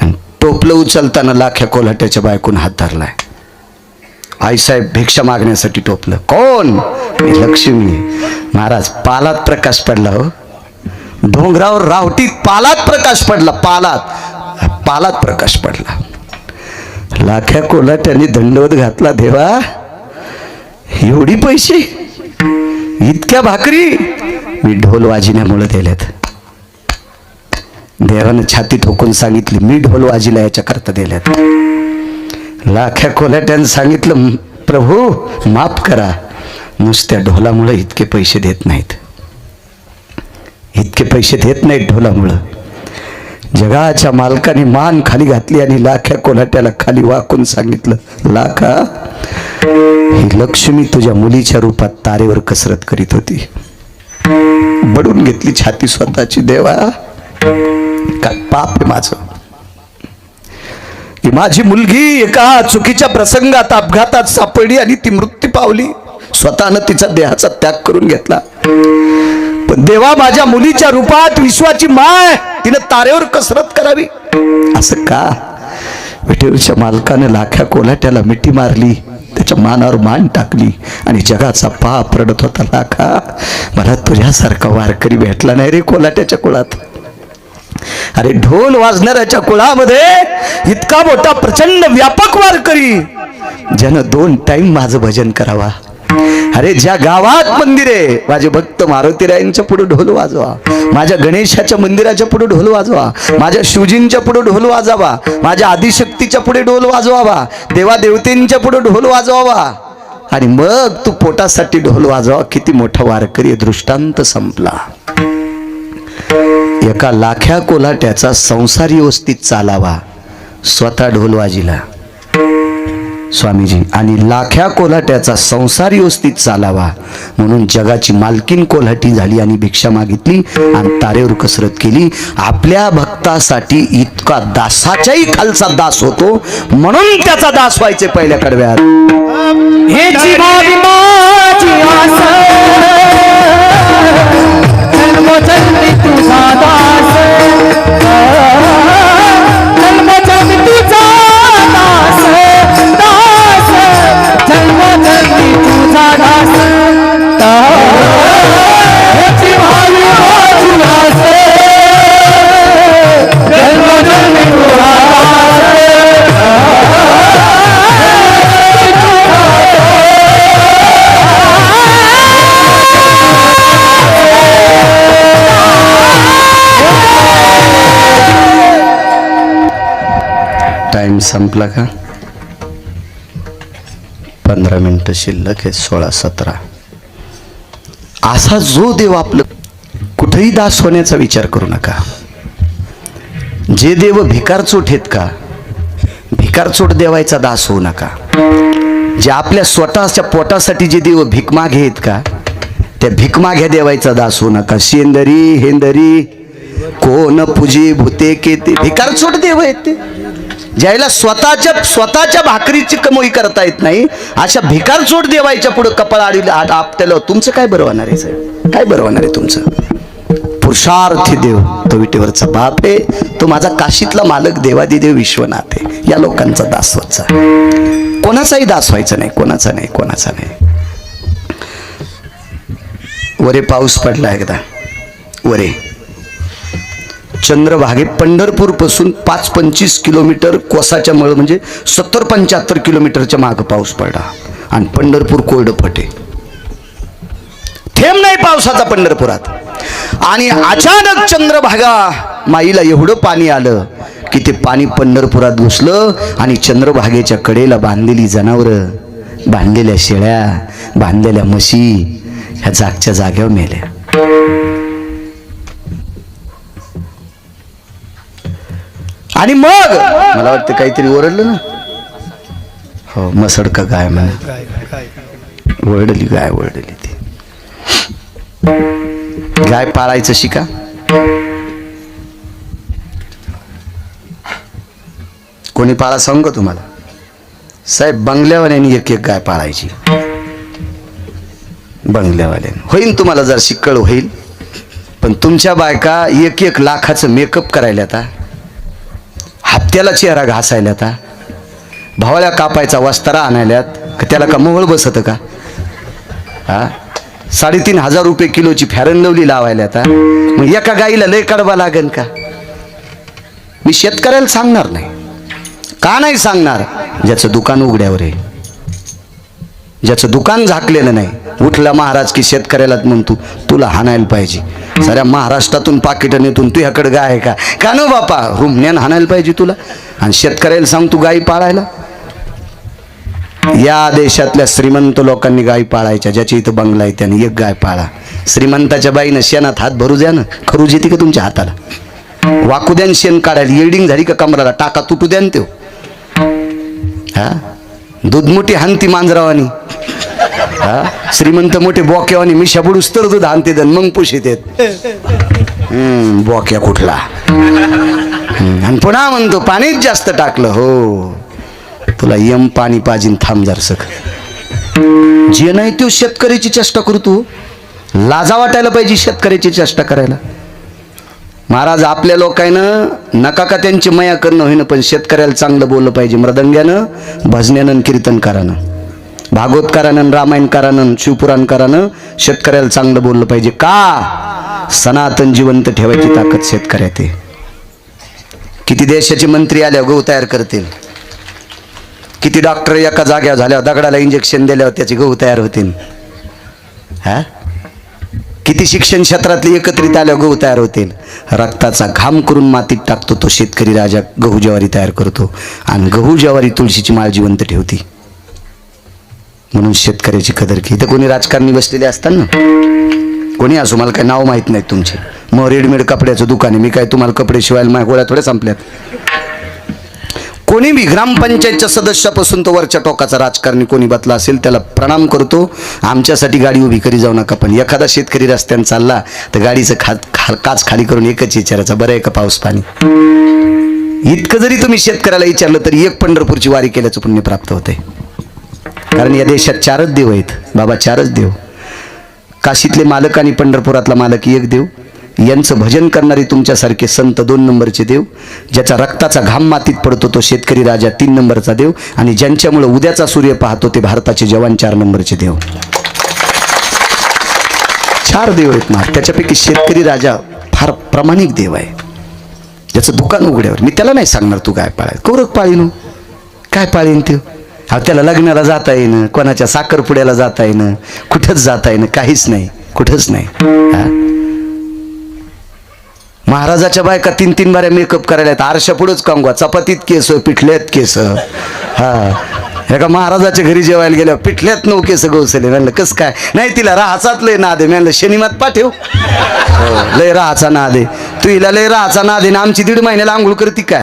आणि टोपलं उचलताना लाख्या कोल्हाट्याच्या बायकून हात धरलाय. आईसाहेब भिक्षा मागण्यासाठी टोपलं. कोण? मी लक्ष्मी. महाराज पालात प्रकाश पडला हो, डोंगरावर रावटीत पालात प्रकाश पडला, पालात प्रकाश पडला. लाख्या कोल्हाट्याने दंडवत घातला. देवा एवढी पैसे, इतक्या भाकरी मी ढोल वाजिण्यामुळे दिल्यात. देवानं छाती ठोकून सांगितली, मी ढोल वाजिला याच्या करता दिल्यात. लाख्या कोल्हाट्यानं सांगितलं, प्रभू माफ करा, नुसत्या ढोलामुळे इतके पैसे देत नाहीत, इतके पैसे देत नाहीत ढोलामुळं. जगाच्या मालकाने मान खाली घातली आणि लाख्या कोल्हाट्याला खाली वाकून सांगितलं, लाखा ही लक्ष्मी तुझ्या मुलीच्या रूपात तारेवर कसरत करीत होती. बडून घेतली छाती स्वतःची. देवा काय पाप आहे माझं, की माझी मुलगी एका चुकीच्या प्रसंगात अपघातात सापडली आणि ती मृत्यू पावली. स्वतःनं तिचा देहाचा त्याग करून घेतला. पण देवा माझ्या मुलीच्या रूपात विश्वाची माय तिनं तारेवर कसरत करावी असं का? विठेवरच्या मालकानं लाख्या कोल्हाट्याला मिठी मारली, त्याच्या मानावर मान टाकली आणि जगाचा पाप रडत होता. लाखा मला तुझ्यासारखा वारकरी भेटला नाही रे कोल्हाट्याच्या कुळात. अरे ढोल वाजणाऱ्याच्या कुळामध्ये इतका मोठा प्रचंड व्यापक वारकरी, ज्यानं 2 टाइम माझं भजन करावा. अरे ज्या गावात मंदिर आहे, माझे भक्त मारुतीरायांच्या पुढे ढोल वाजवा, माझ्या गणेशाच्या मंदिराच्या पुढे ढोल वाजवा, माझ्या शिवजींच्या पुढे ढोल वाजवा, माझ्या आदिशक्तीच्या पुढे ढोल वाजवावा, देवादेवतेंच्या पुढे ढोल वाजवावा, आणि मग तू पोटासाठी ढोल वाजवा. किती मोठा वारकरी. दृष्टांत संपला. एका लाख्या कोल्हाट्याचा संसार व्यवस्थित चालावा, स्वतः ढोल वाजिला स्वामीजी, आणि लाख्या कोल्हाट्याचा संसार व्यवस्थित चालावा म्हणून जगाची मालकीन कोल्हाटी झाली आणि भिक्षा मागितली आणि तारेवर कसरत केली. आपल्या भक्तासाठी इतका दासाच्याही खालचा दास होतो, म्हणून त्याचा दास व्हायचे पहिल्या कडव्यात. टाइम संपला का? 15 मिनिटं शिल्लक आहे. 16-17. असा जो देव आपलं, कुठेही दास होण्याचा विचार करू नका. जे देव भिकारचोट आहेत का, भिकारचोट देवायचा दास होऊ नका. जे आपल्या स्वतःच्या पोटासाठी जे देव भिकमागे आहेत का, त्या भिकमाग्या देवायचा दास होऊ नका. शेंदरी हेंदरी कोण पूजे भूते के, ते भिकारचोट देव आहेत. ते ज्याला स्वतःच्या भाकरीची कमाई करता येत नाही, अशा भिकारचोट देवायच्या पुढे कपाळ आपल्याला तुमचं काय बरं होणार आहे? काय बरं होणार आहे तुमचं? पुरुषार्थी देव तो विटेवरचा बाप आहे, तो माझा काशीतला मालक देवादिदेव विश्वनाथ आहे. या लोकांचा दास व्हायचा, कोणाचाही दास व्हायचा नाही, कोणाचा नाही, कोणाचा नाही. वरे पाऊस पडला एकदा. वरे चंद्रभागे पंढरपूर पासून 5-25 किलोमीटर कोसाच्या मळ, म्हणजे 70-75 किलोमीटरच्या माग पाऊस पडला आणि पंढरपूर कोरडं पटे. थेंब नाही पावसाचा पंढरपुरात. आणि अचानक चंद्रभागा माईला एवढं पाणी आलं की ते पाणी पंढरपुरात घुसलं आणि चंद्रभागेच्या कडेला बांधलेली जनावरं, बांधलेल्या शेळ्या, बांधलेल्या म्हशी ह्या जागच्या जाग्यावर मेल्या. आणि मग मला वाटतं काहीतरी ओरडलं ना, हो मसड का गाय म्हणा, ओरडली गाय, ओरडली ती गाय पाळायचं शिका. कोणी पाळा सांगू का तुम्हाला? साहेब बंगल्यावाल्याने एक एक गाय पाळायची, बंगल्यावाल्याने. होईल तुम्हाला जर शिक्कळ होईल, पण तुमच्या बायका एक एक लाखाचं मेकअप करायला आता, हप्त्याला चेहरा घासायला आता, भावळ्या कापायचा वस्तारा आणायल्यात, त्याला का मोहळ बसत का? हा 3,500 रुपये किलोची फॅरन लवली लावायला आता. मग एका गाईला लय कडवा लागेल का? मी शेतकऱ्याला सांगणार नाही. का नाही सांगणार? ज्याचं दुकान उघड्यावर आहे, ज्याचं दुकान झाकलेलं नाही. उठला महाराज की शेतकऱ्याला म्हणतो तुला हाणायला पाहिजे. साऱ्या महाराष्ट्रातून पाकिटं नेतून तू ह्याकडे गाय आहे का? का नो बापा, रुमण्यान हाणायला पाहिजे तुला. आणि शेतकऱ्याला सांगतो गाई पाळायला. या देशातल्या श्रीमंत लोकांनी गाई पाळायच्या. ज्याच्या इथं बंगला आहे त्याने एक गाय पाळा. श्रीमंताच्या बाईनं शेणात हात भरू द्या ना, खरूज येते का तुमच्या हाताला? वाकू द्या शेण काढायला. येडिंग झाली का कमराला? टाका तुटू द्या ना त्यो. हा दूध मोठी हानती मांजरावानी, हा श्रीमंत मोठे बोक्यावानी मिशा बुडूस तर दूध हानते दन मग पुशीत येत. बोक्या कुठला. आणि पुन्हा म्हणतो पाणीच जास्त टाकलं. हो तुला यम पाणी पाजीन, थांब जर सख. जे नाही तो शेतकऱ्याची चेष्टा करतो. लाजा वाटायला पाहिजे शेतकऱ्याची चेष्टा करायला. महाराज आपल्या लोकांनं नका का त्यांची मया करणं होईन, पण शेतकऱ्याला चांगलं बोललं पाहिजे. मृदंग्यानं, भजन्यानं, कीर्तनकारानं, भागवतकारानं, रामायणकारानं, शिवपुराणकारानं शेतकऱ्याला चांगलं बोललं पाहिजे. का? सनातन जिवंत ठेवायची ताकद शेतकऱ्यात आहे. किती देशाचे मंत्री आल्यावर गहू तयार करतील, किती डॉक्टर एका जाग्यावर झाल्यावर दगडाला इंजेक्शन दिल्यावर त्याचे गहू तयार होतील. हा किती शिक्षण क्षेत्रातले एकत्रित आल्यावर गहू तयार होतील. रक्ताचा घाम करून मातीत टाकतो तो शेतकरी राजा गहू ज्वारी तयार करतो. आणि गहू ज्वारी तुळशीची माळ जिवंत ठेवती. म्हणून शेतकऱ्याची कदर की. इथं कोणी राजकारणी बसलेले असतात ना, कोणी असो, मला काही नाव माहीत नाहीत तुमचे. मग रेडीमेड कपड्याचं दुकान आहे, मी काय तुम्हाला कपडे शिवायला माझ्या गोळ्या थोड्या संपल्यात. कोणी बी ग्रामपंचायतच्या सदस्यापासून तो वरच्या टोकाचा राजकारणी कोणी बसला असेल त्याला प्रणाम करतो. आमच्यासाठी गाडी उभी करी जाऊ नका. पण एखादा शेतकरी रस्त्याने चालला तर गाडीचं काच खाली करून एकच विचारायचा, बरं आहे का पाऊस पाणी? इतकं जरी तुम्ही शेतकऱ्याला विचारलं तरी एक पंढरपूरची वारी केल्याचं पुण्य प्राप्त होते. कारण या देशात 4च देव आहेत बाबा, 4च देव. काशीतले मालक आणि पंढरपुरातला मालक एक देव. यांचं भजन करणारे तुमच्यासारखे संत 2 नंबरचे देव. ज्याचा रक्ताचा घाम मातीत पडतो तो शेतकरी राजा 3 नंबरचा देव. आणि ज्यांच्यामुळे उद्याचा सूर्य पाहतो ते भारताचे जवान 4 नंबरचे देव. 4 देव आहेत ना. त्याच्यापैकी शेतकरी राजा फार प्रामाणिक देव आहे, ज्याचं दुकान उघड्यावर. मी त्याला नाही सांगणार तू काय पाळाय, कौरक पाळीन काय पाळीन ते. हा त्याला लग्नाला जाता येईन, कोणाच्या साखरपुड्याला जाता येईन, कुठंच जाता येईन, काहीच नाही, कुठंच नाही. हा महाराजाच्या बायका 3-3 बाऱ्या मेकअप करायला आहेत. आरशा पुढंच कांगवा, चपातीत केस, पिठल्यात केस. हा एका महाराजाच्या घरी जेवायला गेल्यावर पिठल्यात 9 केस गवसले. म्हणलं कसं काय? नाही तिला राहाचाच लय नाद आहे. म्हणलं शनिमात पाठव. लय राहाचा नाद आहे. तू हिला लय राहाचा नाद आहे ना, आमची 1.5 महिन्याला आंघोळ करती काय?